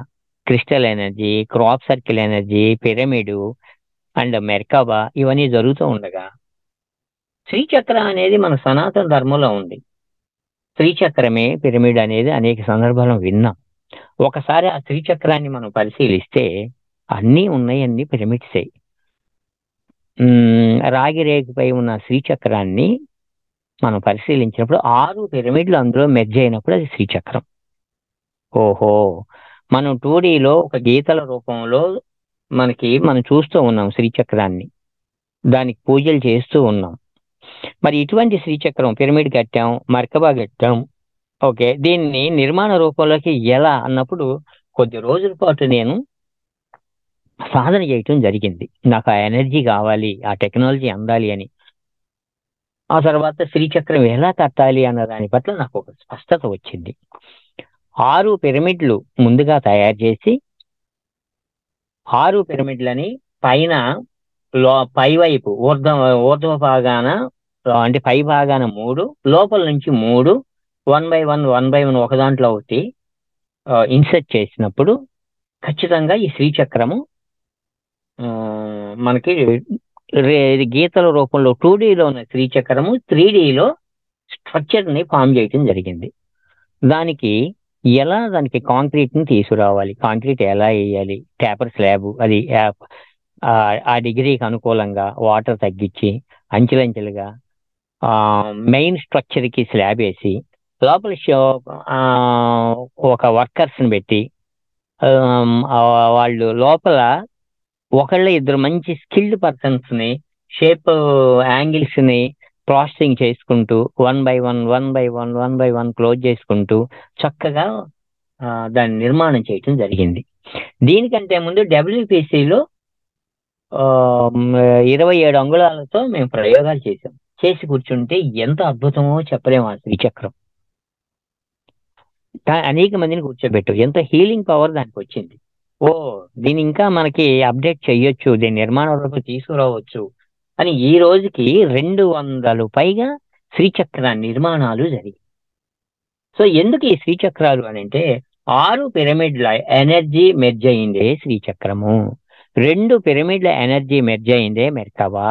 crystal energy, crop circle energy, pyramid and Merkaba ఇవన్నీ జరుగుతూ ఉండగా, శ్రీచక్ర అనేది మన సనాతన ధర్మంలో ఉంది. శ్రీచక్రమే పిరమిడ్ అనేది అనేక సందర్భాల్లో విన్నాం. ఒకసారి ఆ శ్రీచక్రాన్ని మనం పరిశీలిస్తే అన్నీ ఉన్నాయి, అన్ని పిరమిడ్సే. రాగి రేకుపై ఉన్న శ్రీచక్రాన్ని మనం పరిశీలించినప్పుడు 6 పిరమిడ్లు అందులో మెర్జ్ అయినప్పుడు అది శ్రీచక్రం. ఓహో, మనం 2Dలో ఒక గీతల రూపంలో మనం చూస్తూ ఉన్నాం శ్రీచక్రాన్ని, దానికి పూజలు చేస్తూ ఉన్నాం. మరి ఇటువంటి శ్రీచక్రం పిరమిడ్ కట్టాం, మర్కబా కట్టాం, ఓకే, దీన్ని నిర్మాణ రూపంలోకి ఎలా అన్నప్పుడు కొద్ది రోజుల పాటు నేను సాధన చేయటం జరిగింది. నాకు ఆ ఎనర్జీ కావాలి, ఆ టెక్నాలజీ అందాలి అని. ఆ తర్వాత శ్రీచక్రం ఎలా కట్టాలి అన్న దాని పట్ల నాకు ఒక స్పష్టత వచ్చింది. 6 పిరమిడ్లు ముందుగా తయారు చేసి 6 పిరమిడ్లని పైన పైవైపు ఊర్ధ్వ భాగాన అంటే పై భాగాన 3, లోపల నుంచి 3 1 by 1 ఒక దాంట్లో ఒకటి ఇన్సర్ట్ చేసినప్పుడు ఖచ్చితంగా ఈ శ్రీచక్రము మనకి గీతల రూపంలో 2Dలో ఉన్న శ్రీచక్రము 3Dలో స్ట్రక్చర్ని ఫామ్ చేయటం జరిగింది. దానికి కాంక్రీట్ని తీసుకురావాలి, కాంక్రీట్ ఎలా వేయాలి, టేపర్ స్లాబ్, అది ఆ డిగ్రీకి అనుకూలంగా వాటర్ తగ్గించి అంచెలంచెలుగా మెయిన్ స్ట్రక్చర్కి స్లాబ్ వేసి లోపల ఒక వర్కర్స్ని పెట్టి వాళ్ళు లోపల ఒకళ్ళ ఇద్దరు మంచి స్కిల్డ్ పర్సన్స్ని షేప్ యాంగిల్స్ని ప్రాసెసింగ్ చేసుకుంటూ 1 by 1 క్లోజ్ చేసుకుంటూ చక్కగా దాన్ని నిర్మాణం చేయటం జరిగింది. దీనికంటే ముందు WPCలో 27 అంగుళాలతో మేము ప్రయోగాలు చేసి కూర్చుంటే ఎంత అద్భుతమో చెప్పలేము. ఆ శ్రీచక్రం అనేక మందిని కూర్చోబెట్టు, ఎంత హీలింగ్ పవర్ దానికి వచ్చింది. దీన్ని ఇంకా మనకి అప్డేట్ చేయొచ్చు, దీని నిర్మాణ రూపం తీసుకురావచ్చు అని ఈ రోజుకి 200 పైగా శ్రీచక్ర నిర్మాణాలు జరిగాయి. సో ఎందుకు ఈ శ్రీచక్రాలు అని అంటే 6 పిరమిడ్ల ఎనర్జీ మెర్జ్ అయిందే శ్రీచక్రము, 2 పిరమిడ్ల ఎనర్జీ మెర్జ్ అయిందే మెర్కబా.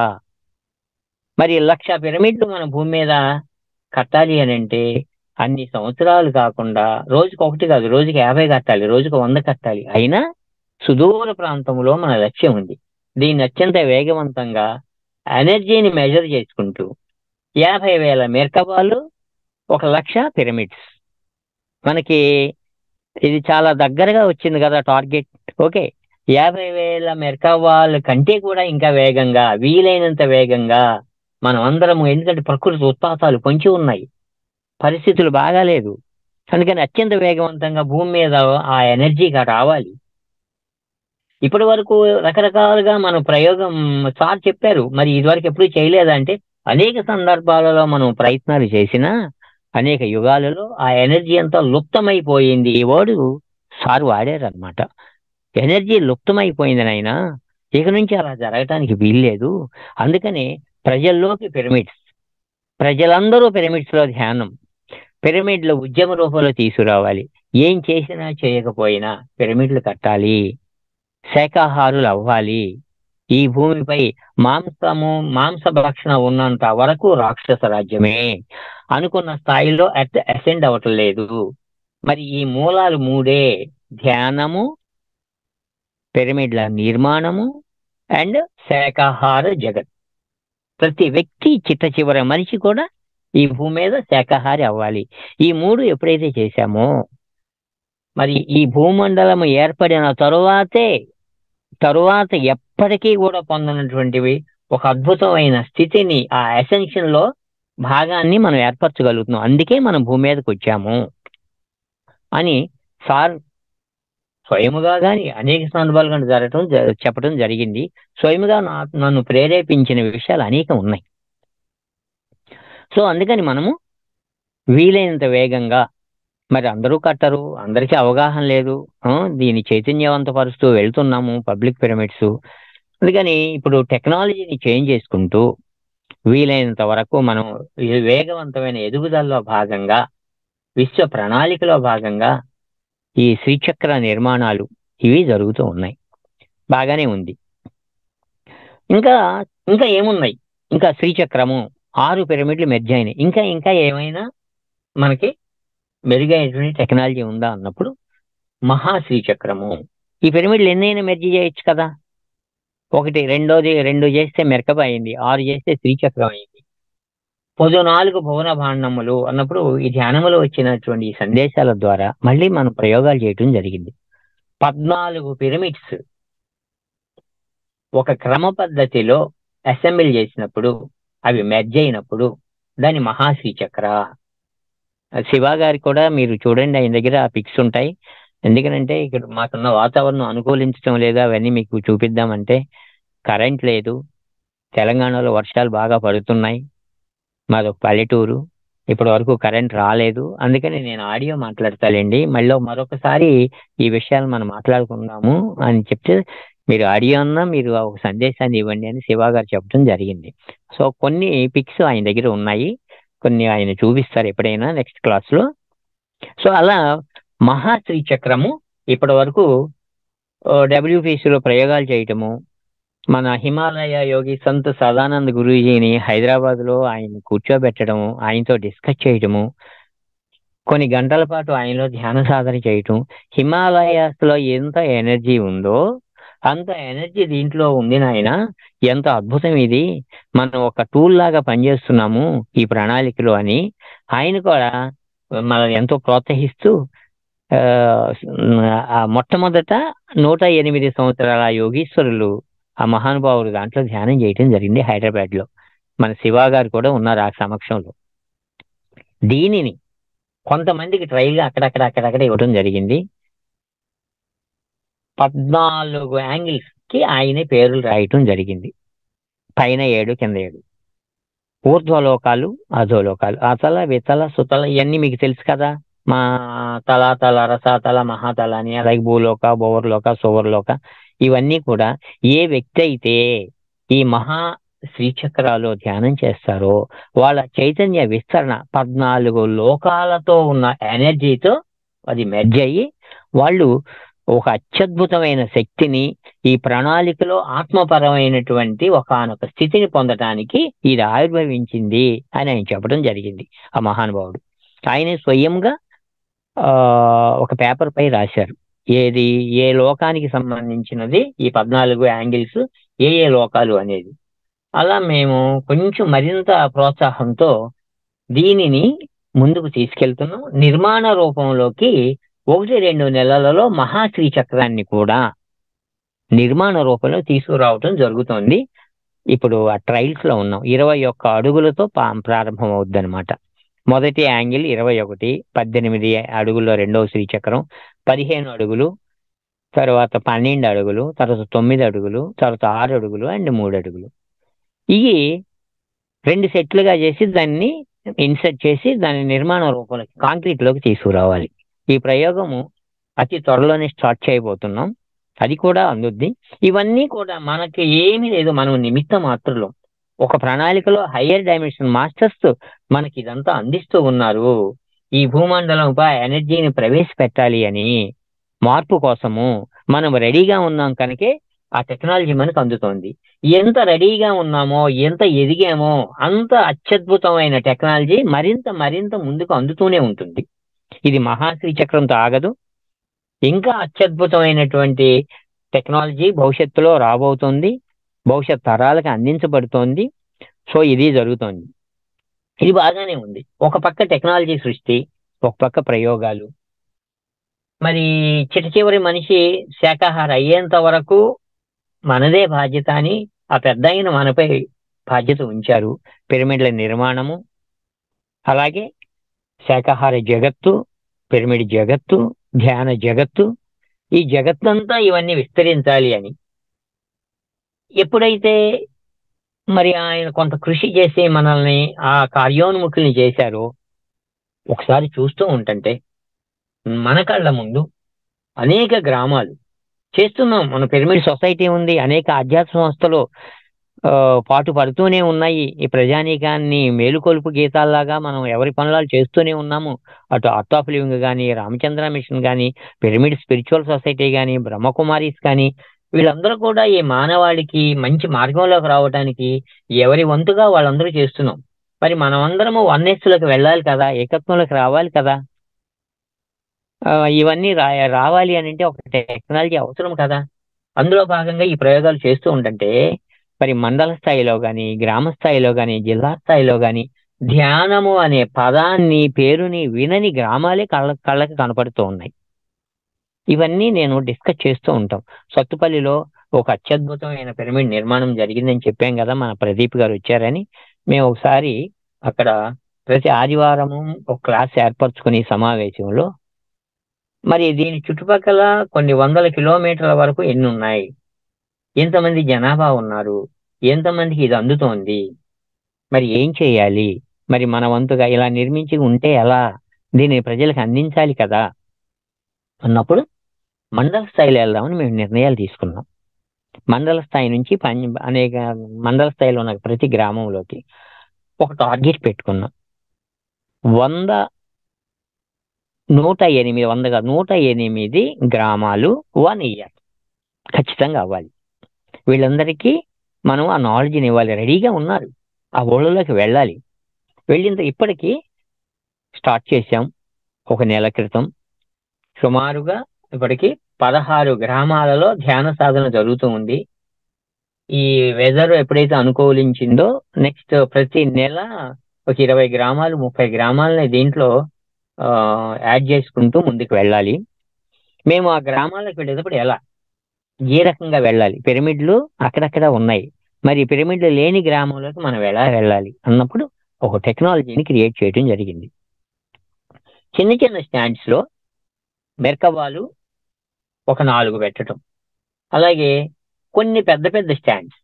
మరి 1,00,000 పిరమిడ్లు మన భూమి మీద కట్టాలి అని అంటే అన్ని సంవత్సరాలు కాకుండా రోజుకి 1 కాదు, రోజుకి 50 కట్టాలి, రోజుకి 100 కట్టాలి. అయినా సుదూర ప్రాంతంలో మన లక్ష్యం ఉంది. దీన్ని అత్యంత వేగవంతంగా ఎనర్జీని మెజర్ చేసుకుంటూ 50,000 మెర్కబాలు, 1,00,000 పిరమిడ్స్, మనకి ఇది చాలా దగ్గరగా వచ్చింది కదా టార్గెట్. ఓకే, 50,000 మెర్కబాల కంటే కూడా ఇంకా వేగంగా, వీలైనంత వేగంగా మనం అందరము, ఎందుకంటే ప్రకృతి ఉత్పాతాలు పొంచి ఉన్నాయి, పరిస్థితులు బాగాలేదు, అందుకని అత్యంత వేగవంతంగా భూమి మీద ఆ ఎనర్జీగా రావాలి. ఇప్పటి వరకు రకరకాలుగా మన ప్రయోగం సార్ చెప్పారు, మరి ఇదివరకు ఎప్పుడు చేయలేదంటే అనేక సందర్భాలలో మనం ప్రయత్నాలు చేసినా అనేక యుగాలలో ఆ ఎనర్జీ అంతా లుప్తమైపోయింది. ఈ వర్డ్ సార్ వాడారు అనమాట. ఎనర్జీ లుప్తమైపోయింది నాయనా, ఇక నుంచి అలా జరగటానికి వీల్లేదు. అందుకనే ప్రజల్లోకి పిరమిడ్స్, ప్రజలందరూ పిరమిడ్స్లో ధ్యానం, పిరమిడ్ల ఉద్యమ రూపంలో తీసుకురావాలి. ఏం చేసినా చేయకపోయినా పిరమిడ్లు కట్టాలి, శాకాహారులు అవ్వాలి. ఈ భూమిపై మాంసభక్షణ ఉన్నంత వరకు రాక్షస రాజ్యమే, అనుకున్న స్థాయిలో అసెండ్ అవ్వటం లేదు. మరి ఈ మూలాలు 3: ధ్యానము, పిరమిడ్ల నిర్మాణము అండ్ శాకాహార జగత్. ప్రతి వ్యక్తి చిట్ట చివరి మనిషి కూడా ఈ భూమి మీద శాకాహారి అవ్వాలి. ఈ 3 ఎప్పుడైతే చేశామో మరి ఈ భూమండలం ఏర్పడిన తరువాత ఎప్పటికీ కూడా పొందనటువంటివి ఒక అద్భుతమైన స్థితిని, ఆ అసెన్షన్ లో భాగాన్ని మనం ఏర్పరచగలుగుతున్నాం. అందుకే మనం భూమి మీదకి వచ్చాము అని సార్ స్వయముగా కానీ అనేక సందర్భాలు కానీ చెప్పడం జరిగింది. స్వయముగా నన్ను ప్రేరేపించిన విషయాలు అనేకం ఉన్నాయి. సో అందుకని మనము వీలైనంత వేగంగా, మరి అందరూ కట్టరు, అందరికీ అవగాహన లేదు, దీన్ని చైతన్యవంతపరుస్తూ వెళ్తున్నాము పబ్లిక్ పిరమిడ్స్. అందుకని ఇప్పుడు టెక్నాలజీని చేంజ్ చేసుకుంటూ వీలైనంత వరకు మనం వేగవంతమైన ఎదుగుదలలో భాగంగా, విశ్వ ప్రణాళికలో భాగంగా ఈ శ్రీచక్ర నిర్మాణాలు ఇవి జరుగుతూ ఉన్నాయి. బాగానే ఉంది. ఇంకా ఏమున్నాయి? ఇంకా శ్రీచక్రము, 6 పిరమిడ్లు మెర్జ్ అయినాయి. ఇంకా ఏమైనా మనకి మెరుగైనటువంటి టెక్నాలజీ ఉందా అన్నప్పుడు మహాశ్రీచక్రము. ఈ పిరమిడ్లు ఎన్నైనా మెర్జ్ చేయొచ్చు కదా. రెండోది 2 చేస్తే మెరకబ అయింది, 6 చేస్తే శ్రీచక్రం అయింది. 14 భువన భాండములు అన్నప్పుడు ఈ ధ్యానములో వచ్చినటువంటి ఈ సందేశాల ద్వారా మళ్ళీ మనం ప్రయోగాలు చేయటం జరిగింది. 14 పిరమిడ్స్ ఒక క్రమ పద్ధతిలో అసెంబ్లీ చేసినప్పుడు, అవి మెర్జ్ అయినప్పుడు దాని మహాశ్రీచక్ర. శివ గారి కూడా మీరు చూడండి, ఆయన దగ్గర ఆ పిక్స్ ఉంటాయి. ఎందుకనంటే ఇక్కడ మాకున్న వాతావరణం అనుకూలించడం లేదు, అవన్నీ మీకు చూపిద్దామంటే కరెంట్ లేదు, తెలంగాణలో వర్షాలు బాగా పడుతున్నాయి, మాదొక పల్లెటూరు, ఇప్పటి వరకు కరెంట్ రాలేదు. అందుకని నేను ఆడియో మాట్లాడతానండి, మళ్ళీ మరొకసారి ఈ విషయాలు మనం మాట్లాడుకుందాము అని చెప్తే మీరు ఆడియో అన్నా మీరు ఒక సందేశాన్ని ఇవ్వండి అని శివ గారు చెప్పడం జరిగింది. సో కొన్ని పిక్స్ ఆయన దగ్గర ఉన్నాయి, కొన్ని ఆయన చూపిస్తారు ఎప్పుడైనా నెక్స్ట్ క్లాస్లో. సో అలా మహాశ్రీ చక్రము ఇప్పటి వరకు డబ్ల్యూపీసీలో ప్రయోగాలు చేయటము, మన హిమాలయ యోగి సంత్ సదానంద్ గురూజీని హైదరాబాద్లో ఆయన కూర్చోబెట్టడము, ఆయనతో డిస్కస్ చేయటము, కొన్ని గంటల పాటు ఆయనలో ధ్యాన సాధన చేయటం. హిమాలయాస్లో ఎంత ఎనర్జీ ఉందో అంత ఎనర్జీ దీంట్లో ఉంది నాయన, ఎంత అద్భుతం ఇది, మనం ఒక టూల్ లాగా పనిచేస్తున్నాము ఈ ప్రణాళికలో అని ఆయన కూడా మనల్ని ఎంతో ప్రోత్సహిస్తూ మొట్టమొదట 108 సంవత్సరాల యోగీశ్వరులు ఆ మహానుభావులు దాంట్లో ధ్యానం చేయటం జరిగింది హైదరాబాద్లో. మన శివ గారు కూడా ఉన్నారు ఆ సమక్షంలో. దీనిని కొంతమందికి ట్రైల్గా అక్కడక్కడ ఇవ్వడం జరిగింది. 14 యాంగిల్స్ కి ఆయనే పేర్లు రాయటం జరిగింది, పైన 7 కింద 7. ఊర్ధ్వలోకాలు, అధోలోకాలు, అతల వితల సుతల ఇవన్నీ మీకు తెలుసు కదా, మా తల రసాతల మహాతల అని, అలాగే భూలోక, భోవర్లోక, సువర్లోక, ఇవన్నీ కూడా ఏ వ్యక్తి అయితే ఈ మహా శ్రీచక్రాలు ధ్యానం చేస్తారో వాళ్ళ చైతన్య విస్తరణ 14 లోకాలతో ఉన్న ఎనర్జీతో అది మెర్జ్ అయ్యి వాళ్ళు ఒక అత్యద్భుతమైన శక్తిని, ఈ ప్రణాళికలో ఆత్మపరమైనటువంటి ఒకానొక స్థితిని పొందటానికి ఇది ఆవిర్భవించింది అని ఆయన చెప్పడం జరిగింది ఆ మహానుభావుడు. ఆయన స్వయంగా ఒక పేపర్ పై రాశారు, ఏది ఏ లోకానికి సంబంధించినది ఈ 14 యాంగిల్స్, ఏ లోకాలు అనేది. అలా మేము కొంచెం మరింత ప్రోత్సాహంతో దీనిని ముందుకు తీసుకెళ్తున్నాం. నిర్మాణ రూపంలోకి 1-2 నెలలలో మహాశ్రీ చక్రాన్ని కూడా నిర్మాణ రూపంలో తీసుకురావటం జరుగుతోంది. ఇప్పుడు ఆ ట్రయల్స్ లో ఉన్నాం. 21 అడుగులతో ప్రారంభం అవుద్ది అనమాట. మొదటి యాంగిల్ 21, 18 అడుగుల్లో రెండవ శ్రీచక్రం, 15 అడుగులు, తర్వాత 12 అడుగులు, తర్వాత 9 అడుగులు, తర్వాత 6 అడుగులు అండ్ 3 అడుగులు. ఇవి 2 సెట్లుగా చేసి దాన్ని ఇన్సర్ట్ చేసి దాని నిర్మాణ రూపంలోకి కాంక్రీట్ లోకి తీసుకురావాలి. ఈ ప్రయోగము అతి త్వరలోనే స్టార్ట్ చేయబోతున్నాం, అది కూడా అందుద్ది. ఇవన్నీ కూడా మనకి ఏమీ లేదు, మనం నిమిత్త మాత్రులు. ఒక ప్రణాళికలో హయ్యర్ డైమెన్షన్ మాస్టర్స్ మనకి ఇదంతా అందిస్తూ ఉన్నారు. ఈ భూమండలంపై ఎనర్జీని ప్రవేశపెట్టాలి అని మార్పు కోసము మనం రెడీగా ఉన్నాం కనుకే ఆ టెక్నాలజీ మనకు అందుతోంది. ఎంత రెడీగా ఉన్నామో, ఎంత ఎదిగామో అంత అత్యద్భుతమైన టెక్నాలజీ మరింత మరింత ముందుకు అందుతూనే ఉంటుంది. ఇది మహాశ్రీ చక్రంతో ఆగదు, ఇంకా అత్యద్భుతమైనటువంటి టెక్నాలజీ భవిష్యత్తులో రాబోతోంది, భవిష్యత్ తరాలకు అందించబడుతోంది. సో ఇది జరుగుతోంది, ఇది బాగానే ఉంది. ఒక పక్క టెక్నాలజీ సృష్టి, ఒక పక్క ప్రయోగాలు. మరి చివరి మనిషి శాకాహార అయ్యేంత వరకు మనదే బాధ్యత అని ఆ పెద్ద ఆయన మనపై బాధ్యత ఉంచారు. పిరమిడ్ల నిర్మాణము, అలాగే శాకాహార జగత్తు, పిరమిడ్ జగత్తు, ధ్యాన జగత్తు, ఈ జగత్తంతా ఇవన్నీ విస్తరించాలి అని. ఎప్పుడైతే మరి ఆయన కొంత కృషి చేసి మనల్ని ఆ కార్యోన్ముఖుల్ని చేశారో, ఒకసారి చూస్తూ ఉంటుంటే మన కళ్ళ ముందు అనేక గ్రామాలు చేస్తున్నాం. మన పిరమిడ్ సొసైటీ ఉంది, అనేక ఆధ్యాత్మ సంస్థలు పాటు పడుతూనే ఉన్నాయి. ఈ ప్రజానీకాన్ని మేలుకొలుపు గీతాల్లాగా మనం ఎవరి పనులు చేస్తూనే ఉన్నాము. అటు ఆర్ట్ ఆఫ్ లివింగ్ కానీ, రామచంద్ర మిషన్ కానీ, పిరమిడ్ స్పిరిచువల్ సొసైటీ కానీ, బ్రహ్మకుమారీస్ కానీ, వీళ్ళందరూ కూడా ఈ మానవాళికి మంచి మార్గంలోకి రావడానికి ఎవరి వంతుగా వాళ్ళందరూ చేస్తున్నాం. మరి మనమందరము వన్నెస్లోకి వెళ్ళాలి కదా, ఏకత్వంలోకి రావాలి కదా. ఇవన్నీ రావాలి అని అంటే ఒక టెక్నాలజీ అవసరం కదా. అందులో భాగంగా ఈ ప్రయోగాలు చేస్తూ ఉంటుంటే మరి మండల స్థాయిలో కానీ, గ్రామ స్థాయిలో కానీ, జిల్లా స్థాయిలో కానీ ధ్యానము అనే పదాన్ని, పేరుని వినని గ్రామాలే కళ్ళకి కనపడుతూ ఉన్నాయి. ఇవన్నీ నేను డిస్కస్ చేస్తూ ఉంటాం. సత్తుపల్లిలో ఒక అత్యద్భుతమైన పిరమిడ్ నిర్మాణం జరిగిందని చెప్పాం కదా, మన ప్రదీప్ గారు వచ్చారని. మేము ఒకసారి అక్కడ ప్రతి ఆదివారము ఒక క్లాస్ ఏర్పరచుకుని సమావేశంలో మరి దీని చుట్టుపక్కల కొన్ని వందల కిలోమీటర్ల వరకు ఎన్ని ఉన్నాయి, ఎంతమంది జనాభా ఉన్నారు, ఎంతమందికి ఇది అందుతోంది, మరి ఏం చేయాలి, మరి మన వంతుగా ఇలా నిర్మించి ఉంటే ఎలా, దీన్ని ప్రజలకు అందించాలి కదా అన్నప్పుడు మండల స్థాయిలో వెళ్దామని మేము నిర్ణయాలు తీసుకున్నాం. మండల స్థాయి నుంచి అనేక మండల స్థాయిలో ఉన్న ప్రతి గ్రామంలోకి ఒక టార్గెట్ పెట్టుకున్నాం. 108 గ్రామాలు 1 year ఖచ్చితంగా అవ్వాలి. వీళ్ళందరికీ మనం ఆ నాలెడ్జ్ని ఇవ్వాలి. రెడీగా ఉన్నారు, ఆ ఊళ్ళలోకి వెళ్ళాలి. ఇప్పటికీ స్టార్ట్ చేశాం ఒక నెల క్రితం. సుమారుగా ఇప్పటికి 16 గ్రామాలలో ధ్యాన సాధన జరుగుతూ ఉంది. ఈ వెదర్ ఎప్పుడైతే అనుకూలించిందో నెక్స్ట్ ప్రతి నెల ఒక 20 గ్రామాలు 30 గ్రామాలని దీంట్లో యాడ్ చేసుకుంటూ ముందుకు వెళ్ళాలి. మేము ఆ గ్రామాలకు వెళ్ళేటప్పుడు ఏ రకంగా వెళ్ళాలి, పిరమిడ్లు అక్కడక్కడ ఉన్నాయి, మరి పిరమిడ్లు లేని గ్రామంలోకి మనం ఎలా వెళ్ళాలి అన్నప్పుడు ఒక టెక్నాలజీని క్రియేట్ చేయడం జరిగింది. చిన్న చిన్న స్టాండ్స్ లో మెర్కబాలు ఒక 4 పెట్టడం, అలాగే కొన్ని పెద్ద పెద్ద స్టాండ్స్,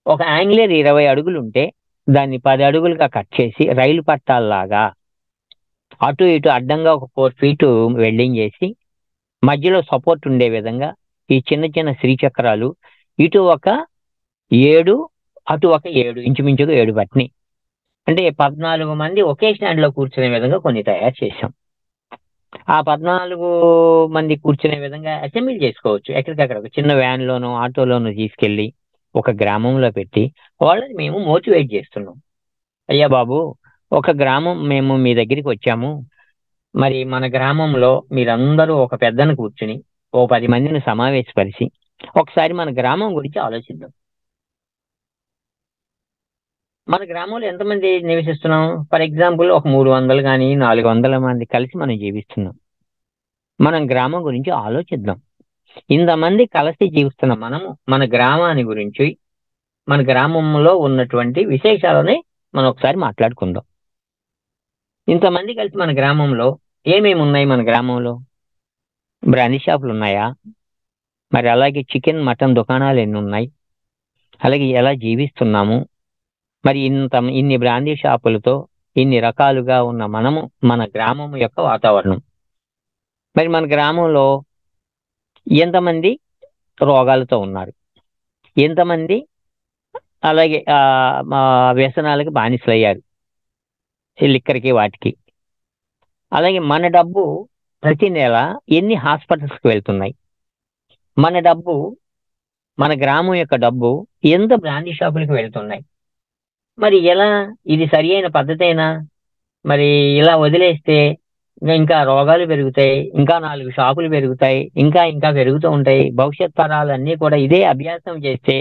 ఒక యాంగిలర్ 20 అడుగులు ఉంటే దాన్ని 10 అడుగులుగా కట్ చేసి రైలు పట్టాల్లాగా అటు ఇటు అడ్డంగా ఒక 4 feet వెల్డింగ్ చేసి మధ్యలో సపోర్ట్ ఉండే విధంగా ఈ చిన్న చిన్న శ్రీచక్రాలు ఇటు ఒక 7 అటు ఒక 7 ఇంచుమించుగా 7 పట్ని, అంటే 14 మంది ఒకే స్టాండ్ లో కూర్చునే విధంగా కొన్ని తయారు చేశాం. ఆ 14 మంది కూర్చునే విధంగా అసెంబ్లీ చేసుకోవచ్చు. ఎక్కడికక్కడ ఒక చిన్న వ్యాన్ లోనో ఆటోలోనో తీసుకెళ్లి ఒక గ్రామంలో పెట్టి వాళ్ళని మేము మోటివేట్ చేస్తున్నాం. అయ్యా బాబు, ఒక గ్రామం మేము మీ దగ్గరికి వచ్చాము, మరి మన గ్రామంలో మీరందరూ ఒక పెద్దను కూర్చుని ఓ 10 మందిని సమావేశపరిచి ఒకసారి మన గ్రామం గురించి ఆలోచిద్దాం. మన గ్రామంలో ఎంతమంది నివసిస్తున్నాం? ఫర్ ఎగ్జాంపుల్ ఒక 300 కానీ 400 మంది కలిసి మనం జీవిస్తున్నాం. మనం గ్రామం గురించి ఆలోచిద్దాం. ఇంతమంది కలిసి జీవిస్తున్న మనము మన గ్రామాన్ని గురించి, మన గ్రామంలో ఉన్నటువంటి విశేషాలని మనం ఒకసారి మాట్లాడుకుందాం. ఇంతమంది కలిసి మన గ్రామంలో ఏమేమి ఉన్నాయి? మన గ్రామంలో బ్రాందీ షాపులు ఉన్నాయా? మరి అలాగే చికెన్ మటన్ దుకాణాలు ఎన్ని ఉన్నాయి? అలాగే ఎలా జీవిస్తున్నాము? మరి ఇన్ని బ్రాందీ షాపులతో ఇన్ని రకాలుగా ఉన్న మనము మన గ్రామం యొక్క వాతావరణం, మరి మన గ్రామంలో ఎంతమంది రోగాలతో ఉన్నారు, ఎంతమంది అలాగే వ్యసనాలకు బానిసలయ్యారు, లిక్కర్కి వాటికి. అలాగే మన డబ్బు ప్రతి నెల ఎన్ని హాస్పిటల్స్కి వెళ్తున్నాయి, మన డబ్బు, మన గ్రామం యొక్క డబ్బు ఎంత బ్రాందీ షాపులకు వెళ్తున్నాయి. మరి ఎలా, ఇది సరి అయిన పద్ధతేనా? మరి ఇలా వదిలేస్తే ఇంకా రోగాలు పెరుగుతాయి, ఇంకా 4 షాపులు పెరుగుతాయి, ఇంకా ఇంకా పెరుగుతూ ఉంటాయి. భవిష్యత్ తరాలన్నీ కూడా ఇదే అభ్యాసం చేస్తే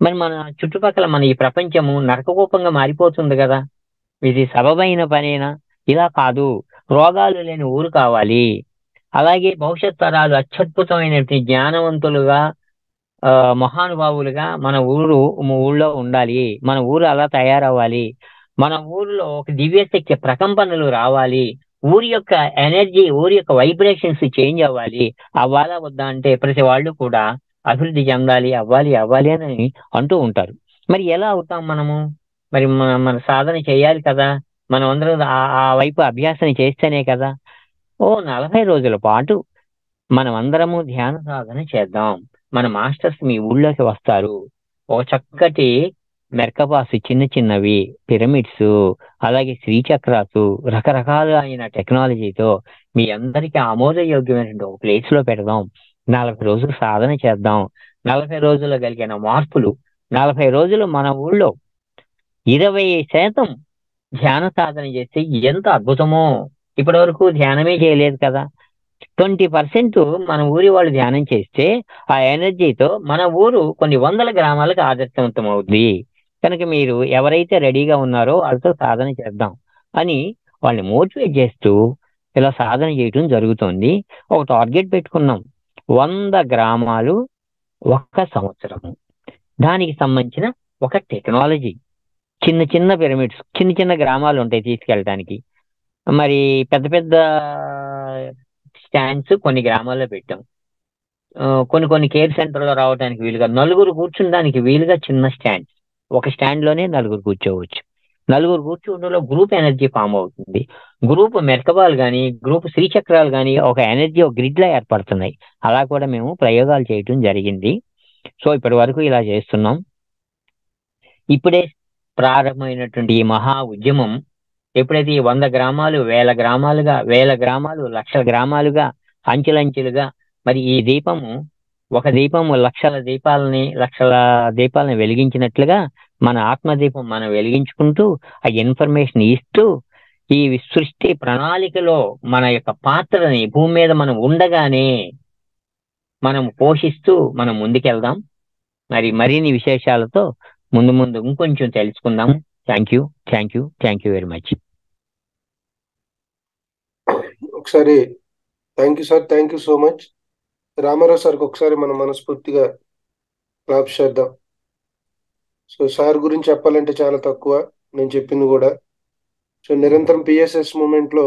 మరి మన చుట్టుపక్కల మన ఈ ప్రపంచము నరకకూపంగా మారిపోతుంది కదా. ఇది సబబైన పనేనా? ఇలా కాదు, రోగాలు లేని ఊరు కావాలి. అలాగే భవిష్యత్ తరాలు అత్యద్భుతమైనటువంటి జ్ఞానవంతులుగా మహానుభావులుగా మన ఊళ్ళో ఉండాలి. మన ఊరు అలా తయారవ్వాలి. మన ఊరిలో ఒక దివ్యశక్తి ప్రకంపనలు రావాలి. ఊరి యొక్క ఎనర్జీ, ఊరి యొక్క వైబ్రేషన్స్ చేంజ్ అవ్వాలా వద్దా అంటే ప్రతి వాళ్ళు కూడా అభివృద్ధి చెందాలి, అవ్వాలి అని అంటూ ఉంటారు. మరి ఎలా అవుతాం మనము? మరి మన సాధన చేయాలి కదా, మనం అందరం ఆ వైపు అభ్యాసం చేస్తేనే కదా. 40 రోజుల పాటు మనం అందరము ధ్యాన సాధన చేద్దాం. మన మాస్టర్స్ మీ ఊళ్ళోకి వస్తారు. ఒక చక్కటి మెర్కబాస్, చిన్న చిన్నవి పిరమిడ్స్, అలాగే శ్రీచక్రాసు, రకరకాల అయిన టెక్నాలజీతో మీ అందరికీ ఆమోదయోగ్యమైనటువంటి ఒక ప్లేస్ లో పెడదాం. 40 రోజులు సాధన చేద్దాం. 40 రోజుల్లో కలిగిన మార్పులు, 40 రోజులు మన ఊళ్ళో 20% ధ్యాన సాధన చేస్తే ఎంత అద్భుతమో. ఇప్పటి వరకు ధ్యానమే చేయలేదు కదా. 20% మన ఊరి వాళ్ళు ధ్యానం చేస్తే ఆ ఎనర్జీతో మన ఊరు కొన్ని వందల గ్రామాలకు ఆదర్శవంతం అవుద్ది. కనుక మీరు ఎవరైతే రెడీగా ఉన్నారో వాళ్ళతో సాధన చేద్దాం అని వాళ్ళని మోటివేట్ చేస్తూ ఇలా సాధన చేయటం జరుగుతుంది. ఒక టార్గెట్ పెట్టుకున్నాం, 100 గ్రామాలు ఒక్క సంవత్సరము. దానికి సంబంధించిన ఒక టెక్నాలజీ, చిన్న చిన్న పిరమిడ్స్, చిన్న చిన్న గ్రామాలు ఉంటాయి తీసుకెళ్ళటానికి. మరి పెద్ద పెద్ద స్టాండ్స్ కొన్ని గ్రామాల్లో పెట్టాం. కొన్ని కేర్ సెంటర్లో రావడానికి వీలుగా, నలుగురు కూర్చుండడానికి వీలుగా చిన్న స్టాండ్స్. ఒక స్టాండ్ లోనే నలుగురు కూర్చోవచ్చు. నలుగురు కూర్చోవడంలో గ్రూప్ ఎనర్జీ ఫామ్ అవుతుంది. గ్రూప్ మెర్కబాల్ కానీ, గ్రూప్ శ్రీచక్రాలు కానీ ఒక ఎనర్జీ, ఒక గ్రిడ్ లా ఏర్పడుతున్నాయి. అలా కూడా మేము ప్రయోగాలు చేయటం జరిగింది. సో ఇప్పటి వరకు ఇలా చేస్తున్నాం. ఇప్పుడే ప్రారంభమైనటువంటి ఈ మహా ఉద్యమం ఎప్పుడైతే ఈ 100 గ్రామాలు వేల గ్రామాలుగా, వేల గ్రామాలు లక్షల గ్రామాలుగా, అంచెలంచెలుగా, మరి ఈ దీపము, ఒక దీపము లక్షల దీపాలని వెలిగించినట్లుగా మన ఆత్మదీపం మనం వెలిగించుకుంటూ ఆ ఇన్ఫర్మేషన్ ఇస్తూ ఈ సృష్టి ప్రణాళికలో మన యొక్క పాత్రని భూమి మీద మనం ఉండగానే మనం పోషిస్తూ మనం ముందుకెళ్దాం. మరి మరిన్ని విశేషాలతో ముందు ముందు ఇంకొంచెం తెలుసుకుందాం. Thank you very much. ఒకసారి thank you sir, thank you so much. Ramarao సార్కి ఒకసారి మనం మనస్ఫూర్తిగా క్లాప్ చేద్దాం. సో సార్ గురించి చెప్పాలంటే చాలా తక్కువ, నేను చెప్పింది కూడా. సో నిరంతరం పిఎస్ఎస్ మూమెంట్లో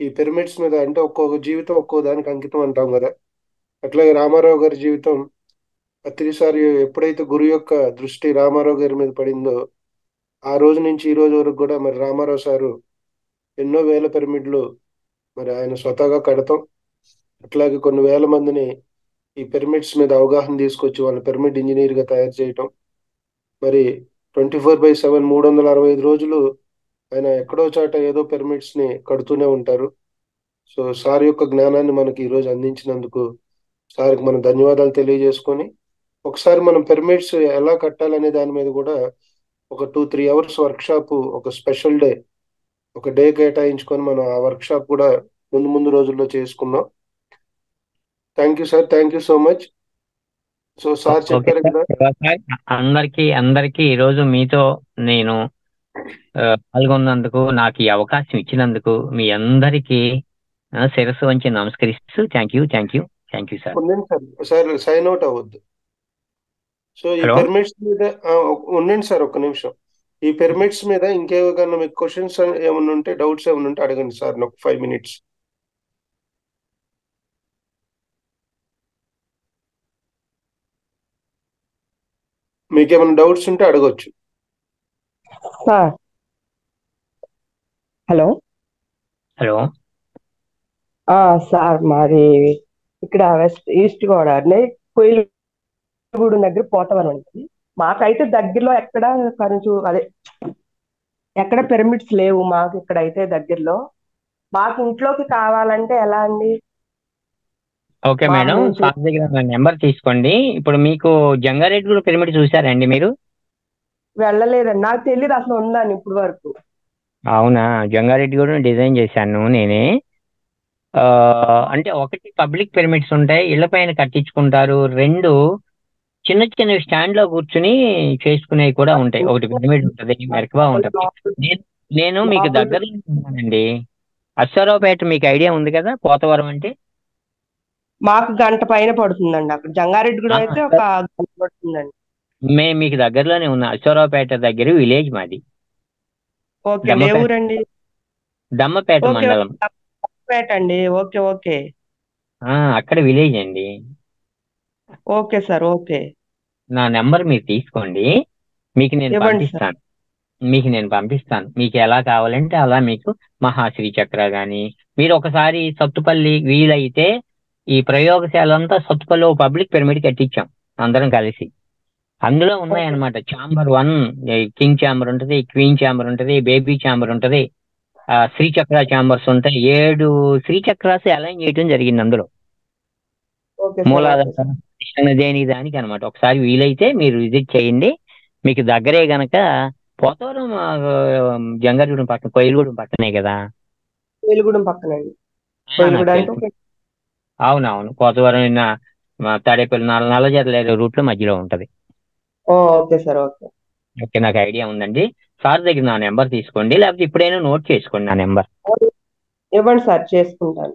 ఈ పిరమిడ్స్ మీద, అంటే ఒక్కొక్క జీవితం ఒక్కో దానికి అంకితం అంటాం కదా, అట్లాగే రామారావు గారి జీవితం ప్రతిసారి ఎప్పుడైతే గురువు యొక్క దృష్టి రామారావు గారి మీద పడిందో ఆ రోజు నుంచి ఈ రోజు వరకు కూడా మరి రామారావు సారు ఎన్నో వేల పిరమిడ్లు మరి ఆయన స్వతహాగా కడతాం, అట్లాగే కొన్ని వేల మందిని ఈ పిరమిడ్స్ మీద అవగాహన తీసుకొచ్చి వాళ్ళ పిరమిడ్ ఇంజనీర్గా తయారు చేయటం. మరి 24/7 365 రోజులు ఆయన ఎక్కడో చాట ఏదో పిరమిడ్స్ ని కడుతూనే ఉంటారు. సో సార్ యొక్క జ్ఞానాన్ని మనకి ఈరోజు అందించినందుకు సార్కి మనం ధన్యవాదాలు తెలియజేసుకొని, ఒకసారి మనం పిరమిడ్స్ ఎలా కట్టాలనే దాని మీద కూడా ఒక 2-3 అవర్స్ వర్క్షాప్, ఒక స్పెషల్ డే, ఒక డే కేటాయించుకొని మనం ఆ వర్క్షాప్ కూడా ముందు రోజుల్లో చేసుకున్నాం. Thank you sir, thank you so much. So sir చెప్పారు కదా, అందరికీ ఈరోజు మీతో నేను పాల్గొన్నందుకు, నాకు ఈ అవకాశం ఇచ్చినందుకు మీ అందరికీ శిరస్సు వంచి నమస్కరిస్తూ థ్యాంక్ యూ సార్. ఉండండి సార్, సైన్ అవుట్ అవ్వద్దు. సో ఈ పిరమిడ్స్ మీద ఉండండి సార్ ఒక్క నిమిషం. ఈ పిరమిడ్స్ మీద ఇంకేమైనా మీకు క్వశ్చన్స్ ఏమైనా ఉంటే, డౌట్స్ ఏమైనా ఉంటే అడగండి సార్, ఒక 5 minutes. మీకు ఏమైనా డౌట్స్ ఉంటే అడగొచ్చు. సార్ హలో సార్, మాది ఇక్కడ ఈస్ట్ గోదావరి, కోయిలగూడెం దగ్గర పోతవరం ఉంటుంది. మాకైతే దగ్గరలో ఎక్కడ పిరమిడ్స్ లేవు మాకు ఇక్కడైతే దగ్గరలో. మాకు ఇంట్లోకి కావాలంటే ఎలా అండి? ఓకే మేడం, సార్ దగ్గర నెంబర్ తీసుకోండి. ఇప్పుడు మీకు జంగారెడ్డి పిరమిడ్ చూసారండి మీరు? వెళ్ళలేదండి, నాకు తెలియదు అసలు ఉందని ఇప్పుడు వరకు. అవునా? జంగారెడ్డి కూడా డిజైన్ చేశాను నేనే. అంటే ఒకటి పబ్లిక్ పిరమిడ్స్ ఉంటాయి, ఇళ్ల పైన కట్టించుకుంటారు. 2 చిన్న చిన్న స్టాండ్ లో కూర్చుని చేసుకునేవి కూడా ఉంటాయి. ఒకటి పిరమిడ్ ఉంటుంది, మెర్కబా ఉంటుంది. నేను మీకు దగ్గరలో ఉన్నానండి, అశ్వారావుపేట. మీకు ఐడియా ఉంది కదా పోతవరం అంటే? మాకు గంట పైన పడుతుందండి అక్కడ. జంగారెడ్డి కూడా అయితే ఒక గంట పడుతుందండి. మేము మీకు దగ్గరలోనే ఉన్నా, అశ్వారావుపేట దగ్గర విలేజ్ మాది. ఓకే, ఏ ఊరండి? దమ్మపేట మండలం. అండి, ఓకే. అక్కడ విలేజ్ అండి. Okay sir, okay. నా నెంబర్ మీరు తీసుకోండి, మీకు నేను పంపిస్తాను. మీకు ఎలా కావాలంటే అలా. మీకు మహాశ్రీ చక్ర గాని, మీరు ఒకసారి సత్తుపల్లి వీలైతే, ఈ ప్రయోగశాల అంతా సత్తుపల్లి పబ్లిక్ పిరమిడ్ కట్టించాం అందరం కలిసి. అందులో ఉన్నాయన్నమాట. ఛాంబర్ 1 కింగ్ ఛాంబర్ ఉంటుంది, క్వీన్ ఛాంబర్ ఉంటుంది, బేబీ ఛాంబర్ ఉంటుంది, శ్రీచక్ర ఛాంబర్స్ ఉంటాయి. 7 శ్రీచక్రాస్ అలైన్ చేయడం జరిగింది అందులో. మూలాధార దేనికి దానికి అనమాట. ఒకసారి వీలైతే మీరు విజిట్ చేయండి. మీకు దగ్గరే గనక పోతవరం, జంగారెడ్డి పక్కన, కోయిలగూడెం పక్కనే కదా. కోయిలగూడెం పక్కనండి. అవునవును, కోతవరం తాడేపల్లి నల్లజర్ల రూట్ లో మధ్యలో ఉంటది. Okay sir, okay. ఓకే, నాకు ఐడియా ఉందండి. సార్ దగ్గర నా నెంబర్ తీసుకోండి, లేకపోతే ఇప్పుడైనా నోట్ చేసుకోండి నా నెంబర్. ఇవ్వండి సార్, చేసుకుంటాను.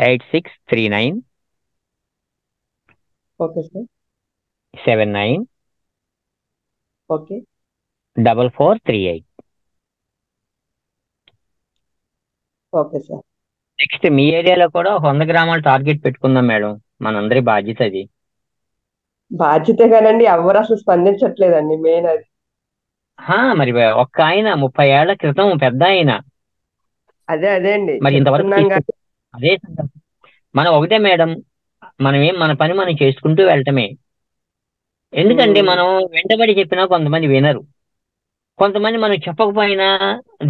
8639 okay sir, 79 okay. 4438. Okay sir. Next మీ ఏరియాలో కూడా 100 గ్రామాలు టార్గెట్ పెట్టుకుందాం మేడం, మనందరి బాధ్యత అది. బాధ్యతే కానండి, ఎవరు అసలు స్పందించట్లేదండి, మెయిన్ అది. మరి ఒక్క ఆయన 30 ఏళ్ల క్రితం పెద్ద ఆయన, అదే అండి మరి ఇంతవరకు చెప్తున్నాం కానీ. అదే మనం ఒకటే మేడం, మన పని మనం చేసుకుంటూ వెళ్ళటమే. ఎందుకంటే మనం వెంటబడి చెప్పినా కొంతమంది వినరు, కొంతమంది మనం చెప్పకపోయినా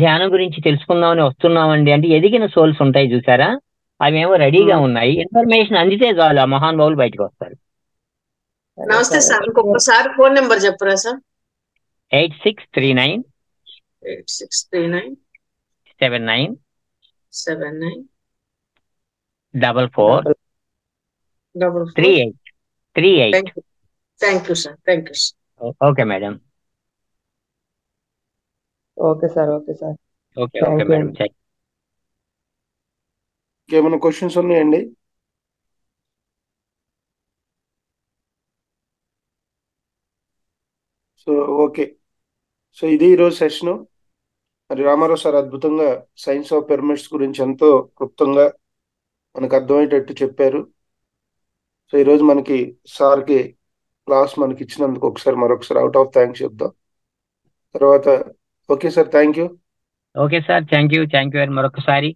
ధ్యానం గురించి తెలుసుకుందామని వస్తున్నామండి అంటే ఎదిగిన సోల్స్ ఉంటాయి చూసారా, అవేమో రెడీగా ఉన్నాయి, ఇన్ఫర్మేషన్ అందితే చాలు ఆ మహానుభావులు బయటకు వస్తారు. నమస్తే సార్, ఇంకొకసారి ఫోన్ నెంబర్ చెప్పరా sir? 8639 8639 79 79 44 44 38. Thank you sir, thank you. Okay madam. Okay sir, okay sir. Okay madam. ఏమైనా క్వశ్చన్స్ ఉన్నాయండి? సో ఓకే, సో ఇది ఈరోజు సెషను. మరి రామారావు సార్ అద్భుతంగా సైన్స్ ఆఫ్ పిరమిడ్స్ గురించి ఎంతో క్లుప్తంగా మనకు అర్థమయ్యేటట్టు చెప్పారు. సో ఈరోజు మనకి సార్కి క్లాస్ మనకి ఇచ్చినందుకు మరొకసారి అవుట్ ఆఫ్ థ్యాంక్స్ చెప్దాం. తర్వాత okay sir, thank you. Okay sir, thank you మరొకసారి.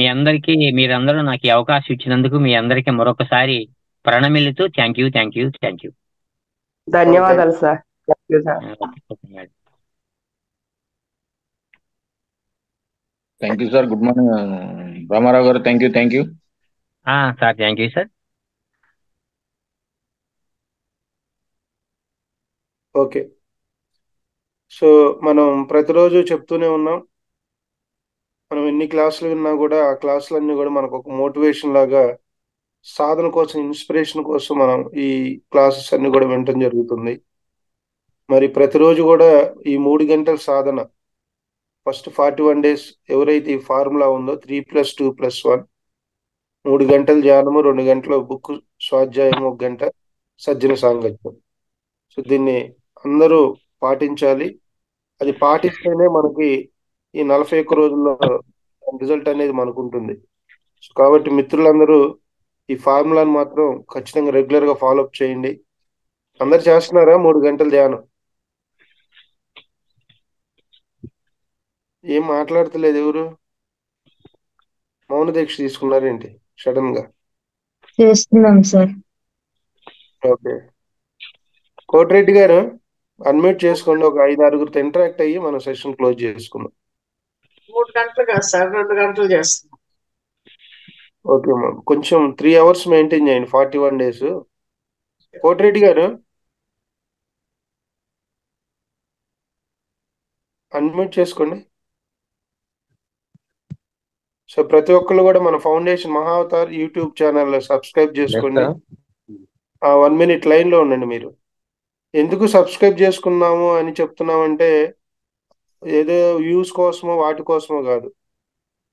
మీరందరూ నాకు ఈ అవకాశం ఇచ్చినందుకు మీ అందరికీ మరొకసారి ప్రణమిల్లుతూ థ్యాంక్ యూ. ధన్యవాదాలు sir. Thank you sir. Thank you sir. Good morning Ramarao గారు. Thank you. Sir thank you sir. Okay, so మనం ప్రతిరోజు చెప్తూనే ఉన్నాం, మనం ఎన్ని క్లాసులు విన్నా కూడా ఆ క్లాసులన్నీ కూడా మనకు ఒక మోటివేషన్ లాగా, సాధన కోసం, ఇన్స్పిరేషన్ కోసం మనం ఈ క్లాసెస్ అన్ని కూడా వినటం జరుగుతుంది. మరి ప్రతిరోజు కూడా ఈ 3 గంటల సాధన, ఫస్ట్ 41 days ఎవరైతే ఈ ఫార్ములా ఉందో 3+2+1, 3 గంటల ధ్యానము, 2 గంటల బుక్ స్వాధ్యాయం, 1 గంట సజ్జన సాంగత్యం. సో దీన్ని అందరూ పాటించాలి. అది పాటిస్తేనే మనకి ఈ 41 రోజుల్లో రిజల్ట్ అనేది మనకు ఉంటుంది. సో కాబట్టి మిత్రులందరూ ఈ ఫార్ములాని మాత్రం ఖచ్చితంగా రెగ్యులర్ గా ఫాలో అప్ చేయండి. అందరు చేస్తున్నారా 3 గంటల ధ్యానం? ఏం మాట్లాడతలేదు ఎవరు? మౌన దీక్ష తీసుకున్నారేంటి సడన్ గా? చేస్తున్నాం సార్. ఓకే, కోటిరెడ్డి గారు అన్మ్యూట్ చేసుకోండి. ఒక 5-6 ఇంటరాక్ట్ అయ్యి మనం సెషన్ క్లోజ్ చేసుకుందాం. 3 గంటలు కాదు సార్, 2 గంటలు చేస్తున్నాం. ఓకే మ్యామ్, కొంచెం 3 hours మెయింటైన్ చేయండి 41 days. కోటిరెడ్డి గారు అన్మ్యూట్ చేసుకోండి. సో ప్రతి ఒక్కళ్ళు కూడా మన foundation Mahavatar YouTube channel subscribe చేసుకోండి. 1 minute లైన్ లో ఉండండి. మీరు ఎందుకు సబ్స్క్రైబ్ చేసుకున్నాము అని చెప్తున్నామంటే ఏదో వ్యూస్ కోసమో వాటి కోసమో కాదు.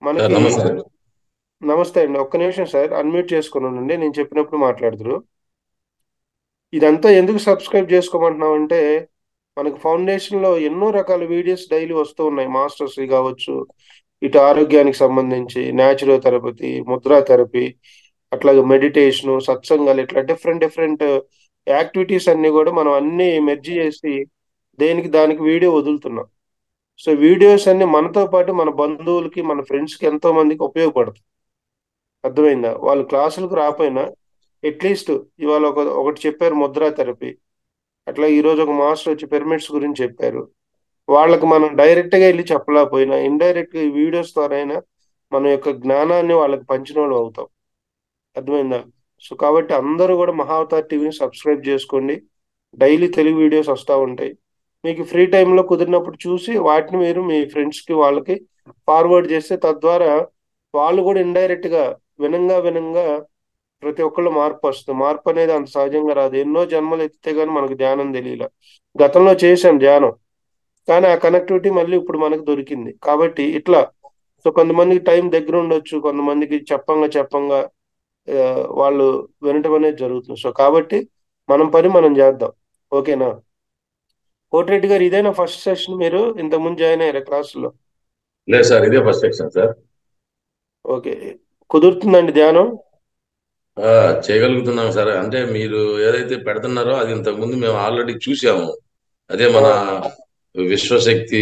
మనకి నమస్తే అండి, ఒక్క నిమిషం సార్, అన్మ్యూట్ చేసుకుని ఉండండి, నేను చెప్పినప్పుడు మాట్లాడుతురు. ఇదంతా ఎందుకు సబ్స్క్రైబ్ చేసుకోమంటున్నామంటే మనకు ఫౌండేషన్ లో ఎన్నో రకాల వీడియోస్ డైలీ వస్తూ ఉన్నాయి. మాస్టర్స్ కావచ్చు, ఇటు ఆరోగ్యానికి సంబంధించి న్యాచురోథెరపీ, ముద్రా థెరపీ, అట్లాగే మెడిటేషన్, సత్సంగాలు, ఇట్లా డిఫరెంట్ యాక్టివిటీస్ అన్ని కూడా మనం అన్ని మెర్జ్ చేసి దేనికి దానికి వీడియో వదులుతున్నాం. సో వీడియోస్ అన్ని మనతో పాటు మన బంధువులకి, మన ఫ్రెండ్స్కి, ఎంతో మందికి ఉపయోగపడుతుంది. అర్థమైందా? వాళ్ళు క్లాసులకు రాకపోయినా అట్లీస్ట్ ఇవాళ ఒకటి చెప్పారు ముద్రా థెరపీ, అట్లా ఈరోజు ఒక మాస్టర్ వచ్చి పిరమిడ్స్ గురించి చెప్పారు. వాళ్ళకి మనం డైరెక్ట్ గా వెళ్ళి చెప్పలేకపోయినా ఇండైరెక్ట్ గా ఈ వీడియోస్ ద్వారా అయినా మన యొక్క జ్ఞానాన్ని వాళ్ళకి పంచిన వాళ్ళు అవుతాం. అర్థమైందా? సో కాబట్టి అందరూ కూడా మహావతార్ టీవీని సబ్స్క్రైబ్ చేసుకోండి. డైలీ తెలుగు వీడియోస్ వస్తూ ఉంటాయి. మీకు ఫ్రీ టైంలో కుదిరినప్పుడు చూసి వాటిని మీరు మీ ఫ్రెండ్స్కి వాళ్ళకి ఫార్వర్డ్ చేస్తే తద్వారా వాళ్ళు కూడా ఇండైరెక్ట్ గా వినంగా వినంగా ప్రతి ఒక్కళ్ళు మార్పు వస్తుంది. మార్పు అనేది అంత సహజంగా రాదు. ఎన్నో జన్మలు ఎత్తితే గానీ మనకు ధ్యానం తెలియలే. గతంలో చేశాం ధ్యానం, కానీ ఆ కనెక్టివిటీ మళ్ళీ ఇప్పుడు మనకు దొరికింది. కాబట్టి ఇట్లా సో కొంతమందికి టైం దగ్గర ఉండొచ్చు, కొంతమందికి చెప్పంగా వాళ్ళు వినటం అనేది జరుగుతుంది. సో కాబట్టి మనం పని మనం చేద్దాం. ఓకేనా? కోటిరెడ్డి గారు, ఇదేనా ఫస్ట్ సెషన్? మీరు ఇంతకుముందు జాయిన్ అయ్యారా క్లాసులో? లేదు సార్, ఇదే ఫస్ట్ సెక్షన్ సార్. ఓకే, కుదురుతుందండి ధ్యానం? చేయగలుగుతున్నాం సార్. అంటే మీరు ఏదైతే పెడుతున్నారో అది ఇంతకుముందు మేము ఆల్రెడీ చూసాము. అదే మన విశ్వశక్తి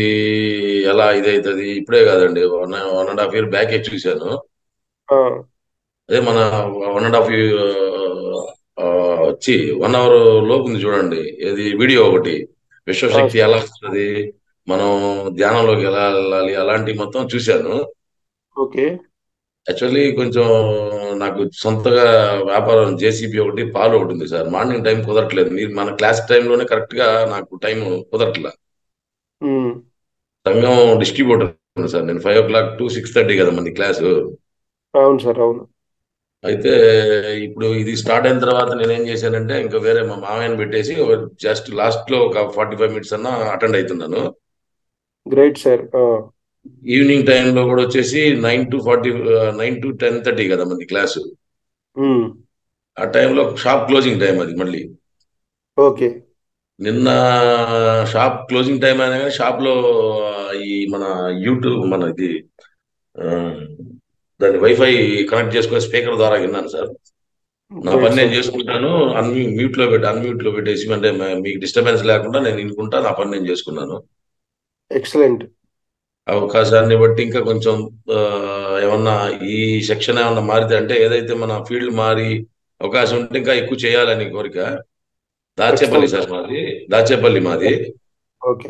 ఎలా ఇదైతుంది ఇప్పుడే కాదండి, 1.5 year బ్యాకే చూశాను. అదే మన 1.5 year వచ్చి 1 hour లోపు ఉంది చూడండి, ఏది వీడియో ఒకటి, విశ్వశక్తి ఎలా వస్తుంది, మనం ధ్యానంలోకి ఎలా వెళ్ళాలి, అలాంటి మొత్తం చూశాను. ఓకే. యాక్చువల్లీ కొంచెం నాకు సొంతగా వ్యాపారం జేసీబీ ఒకటి, పాలు ఒకటి ఉంది సార్. మార్నింగ్ టైం కుదరట్లేదు. మీరు మన క్లాస్ టైంలోనే కరెక్ట్ గా నాకు టైం కుదరట్లేదు. సంఘం డిస్ట్రిబ్యూటర్ సార్, నేను 5 o'clock to 6:30 కదా మంది క్లాసు. అవును సార్, అవును. అయితే ఇప్పుడు ఇది స్టార్ట్ అయిన తర్వాత నేనేం చేశానంటే ఇంకా వేరే మా మామయ్యని పెట్టేసి జస్ట్ లాస్ట్ లో ఒక 45 minutes అన్నా అటెండ్ అవుతున్నాను. Great sir. ఈవినింగ్ టైంలో కూడా వచ్చేసి 9 to 10:30 కదా మంది క్లాసు. ఆ టైంలో షాప్ క్లోజింగ్ టైం అది మళ్ళీ. ఓకే. నిన్న షాప్ క్లోజింగ్ టైం అయినా కానీ షాప్ లో ఈ మన యూట్యూబ్ మన ఇది దాన్ని వైఫై కనెక్ట్ చేసుకుని స్పీకర్ ద్వారా విన్నాను సార్. నా పని నేను చేసుకుంటాను, అన్మ్యూట్ లో పెట్టేసి, అంటే మీకు డిస్టర్బెన్స్ లేకుండా నేను వినుకుంటా నా పని నేను చేసుకున్నాను. ఎక్సలెంట్. అవకాశాన్ని బట్టి ఇంకా కొంచెం ఏమన్నా ఈ సెక్షన్ ఏమన్నా మారితే, అంటే ఏదైతే మన ఫీల్డ్ మారి అవకాశం ఉంటే ఇంకా ఎక్కువ చేయాలని కోరిక. దాచేపల్లి సార్ మాది, దాచేపల్లి మాది. ఓకే.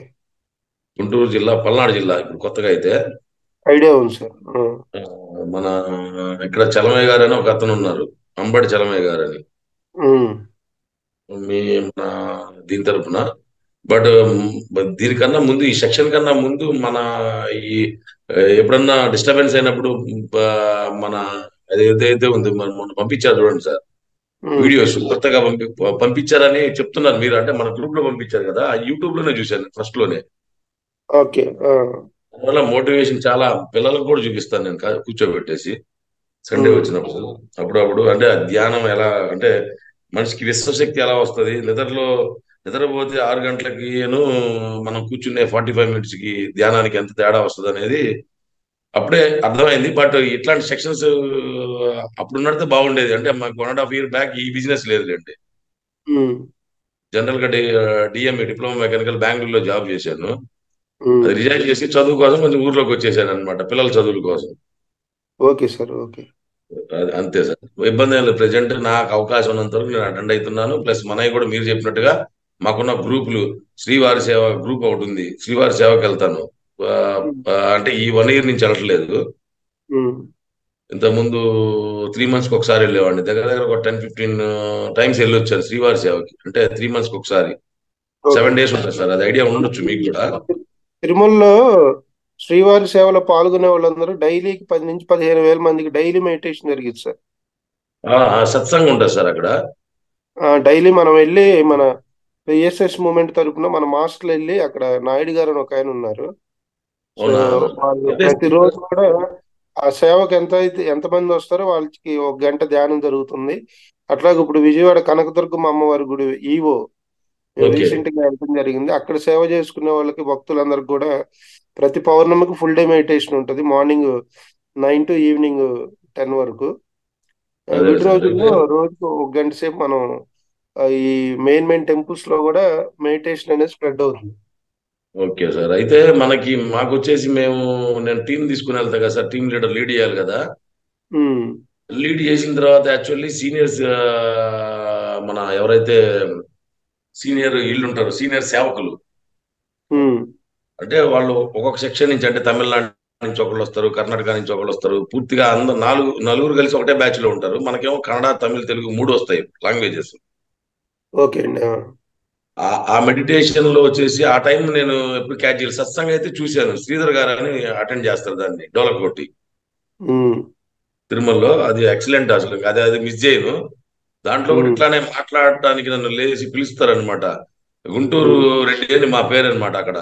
గుంటూరు జిల్లా, పల్నాడు జిల్లా ఇప్పుడు కొత్తగా అయితే. ఐడియా ఉంది సార్. మన ఇక్కడ చలమయ్య గారు అని ఒక అతను ఉన్నారు, అంబడి చలమయ్య గారు అని, మీ దీని తరపున. బట్ దీనికన్నా ముందు, ఈ సెక్షన్ కన్నా ముందు, మన ఈ ఎప్పుడన్నా డిస్టర్బెన్స్ అయినప్పుడు మన అది ఏదైతే ఉంది మొన్న పంపించారు చూడండి సార్ వీడియోస్, కొత్తగా పంపించారని చెప్తున్నారు మీరు, అంటే మన గ్రూప్ లో పంపించారు కదా, ఆ యూట్యూబ్ లోనే చూశాను ఫస్ట్ లోనే. ఓకే. అందువల్ల మోటివేషన్ చాలా పిల్లలకు కూడా చూపిస్తాను నేను కూర్చోబెట్టేసి సండే వచ్చినప్పుడు అప్పుడప్పుడు. అంటే ధ్యానం ఎలా, అంటే మనిషికి విశ్వశక్తి ఎలా వస్తుంది, నిద్రపోతే 6 గంటలకి మనం కూర్చునే 45 minutes కి ధ్యానానికి ఎంత తేడా వస్తుంది అనేది అప్పుడే అర్థమైంది. బట్ ఇట్లాంటి సెక్షన్స్ అప్పుడు ఉన్నట్టు బాగుండేది. అంటే మాకు 1.5 year బ్యాక్ ఈ బిజినెస్ లేదులేండి. జనరల్ గా డిఎంఏ, డిప్లొమా మెకానికల్, బెంగళూరులో జాబ్ చేశాను. అది రిజైన్ చేసి చదువు కోసం కొంచెం ఊర్లోకి వచ్చేసాను అనమాట, పిల్లల చదువుల కోసం. Okay sir. ఓకే. అంతే సార్, ఇబ్బంది ఏం లేదు. ప్రెసెంట్ నాకు అవకాశం ఉన్నంత వరకు నేను అటెండ్ అవుతున్నాను. ప్లస్ మనవి కూడా మీరు చెప్పినట్టుగా మాకున్న గ్రూపులు, శ్రీవారి సేవ గ్రూప్ ఒకటి ఉంది, శ్రీవారి సేవకి వెళ్తాను. అంటే ఈ 1 year నుంచి వెళ్ళట్లేదు. ఇంతకుముందు 3 months ఒకసారి వెళ్ళేవాడిని. దగ్గర ఒక 10-15 times వెళ్ళి వచ్చాను శ్రీవారి సేవకి. అంటే 3 months ఒకసారి 7 days ఉంటుంది సార్. అది ఐడియా ఉండొచ్చు మీకు కూడా. తిరుమలలో శ్రీవారి సేవలో పాల్గొనే వాళ్ళందరూ డైలీకి 10 నుంచి 15,000 మందికి డైలీ మెడిటేషన్ జరిగింది సార్. సత్సంగం ఉంటుంది సార్ అక్కడ. డైలీ మనం వెళ్ళి, మన పిఎస్ఎస్ మూమెంట్ తరపున మన మాస్టర్లు వెళ్ళి, అక్కడ నాయుడు గారు అని ఒక ఆయన ఉన్నారు, ప్రతిరోజు కూడా ఆ సేవకు ఎంతమంది వస్తారో వాళ్ళకి 1 గంట ధ్యానం జరుగుతుంది. అట్లాగే ఇప్పుడు విజయవాడ కనకదుర్గమ్మ అమ్మవారి గుడి ఈవో రీసెంట్ గా వెళ్ళడం జరిగింది. అక్కడ సేవ చేసుకునే వాళ్ళకి, భక్తులందరికి కూడా ప్రతి పౌర్ణమికి ఫుల్ డే మెడిటేషన్ ఉంటుంది, మార్నింగ్ 9 to ఈవినింగ్ 10 వరకు. వీటి రోజుల్లో రోజుకు 1 గంట సేపు మనం ఈ మెయిన్ టెంపుల్స్ లో కూడా మెడిటేషన్ అనేది స్ప్రెడ్ అవుతుంది. Okay sir. అయితే మాకు వచ్చేసి నేను టీం తీసుకుని వెళ్తా కదా సార్, టీం లీడర్ లీడ్ చేయాలి కదా. లీడ్ చేసిన తర్వాత యాక్చువల్లీ సీనియర్స్, మన ఎవరైతే సీనియర్ వీళ్ళు ఉంటారు, సీనియర్ సేవకులు, అంటే వాళ్ళు ఒక్కొక్క సెక్షన్ నుంచి, అంటే తమిళనాడు నుంచి ఒకళ్ళు వస్తారు, కర్ణాటక నుంచి ఒకళ్ళు వస్తారు, పూర్తిగా నలుగురు కలిసి ఒకటే బ్యాచ్ లో ఉంటారు. మనకేమో కన్నడ, తమిళ, తెలుగు 3 వస్తాయి లాంగ్వేజెస్. ఓకే అండి. ఆ మెడిటేషన్ లో వచ్చేసి ఆ టైం నేను ఎప్పుడు క్యాజువల్ సత్సంగం అయితే చూశాను. శ్రీధర్ గారు అని అటెండ్ చేస్తారు దాన్ని, డోలకోటి. తిరుమలలో. అది ఎక్సలెంట్ అసలు, అది మిస్ చేయను. దాంట్లో కూడా ఇట్లానే మాట్లాడటానికి నన్ను లేచి పిలుస్తారనమాట. గుంటూరు రెడ్డి అని మా పేరు అనమాట అక్కడ.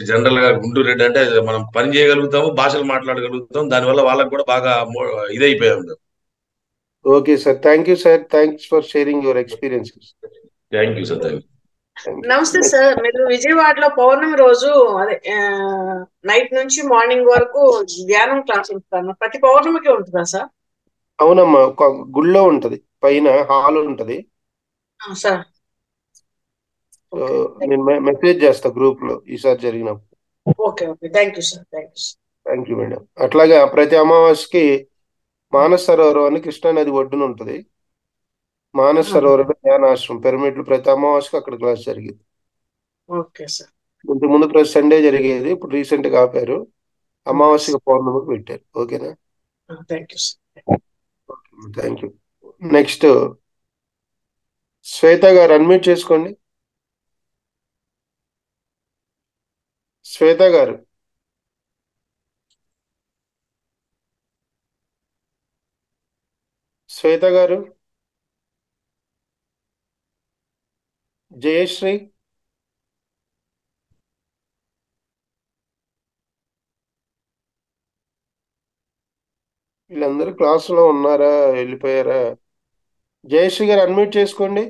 జనరల్ గా గుంటూరు రెడ్డి అంటే మనం పని చేయగలుగుతాము, భాషలు మాట్లాడగలుగుతాం, దానివల్ల వాళ్ళకి కూడా బాగా ఇదైపోయాం. Okay sir, thank you sir, thanks for sharing your experiences. Thank you sir, thank you. నమస్తే సార్, మీరు విజయవాడలో పౌర్ణమి రోజు అదే నైట్ నుంచి మార్నింగ్ వరకు ధ్యానం క్లాస్ ఇస్తాను. ప్రతి పౌర్ణమికి ఉంటుందా సార్? అవునమ్మా, ఒక గుళ్ళో ఉంటది, పైన హాల్ ఉంటది సార్. నేను మెసేజ్ చేస్తా గ్రూప్ లో ఈసారి జరిగినప్పుడు. Okay okay, thank you sir, thank you. Thank you madam. అట్లాగే ప్రతి అమావాస్యకి మానస సరోవరం అని కృష్ణానది ఒడ్డున ఉంటది. మానస సరోవరం ధ్యానాశ్రమం పిరమిడ్లు ప్రతి అమావాస్యకి అక్కడ క్లాస్ జరిగింది. Okay sir. ముందు ప్రతి సండే జరిగేది, ఇప్పుడు రీసెంట్ గా ఆపారు, అమావాస్యకి పౌర్ణమికి పెట్టారు. ఓకేనా? Thank you sir. Thank you. Next Shweta గారు అన్మ్యూట్ చేసుకోండి. శ్వేత గారు, శ్వేత గారు, జయశ్రీ, వీళ్ళందరూ క్లాసులో ఉన్నారా, వెళ్ళిపోయారా? జయశ్రీ గారు అన్మ్యూట్ చేసుకోండి.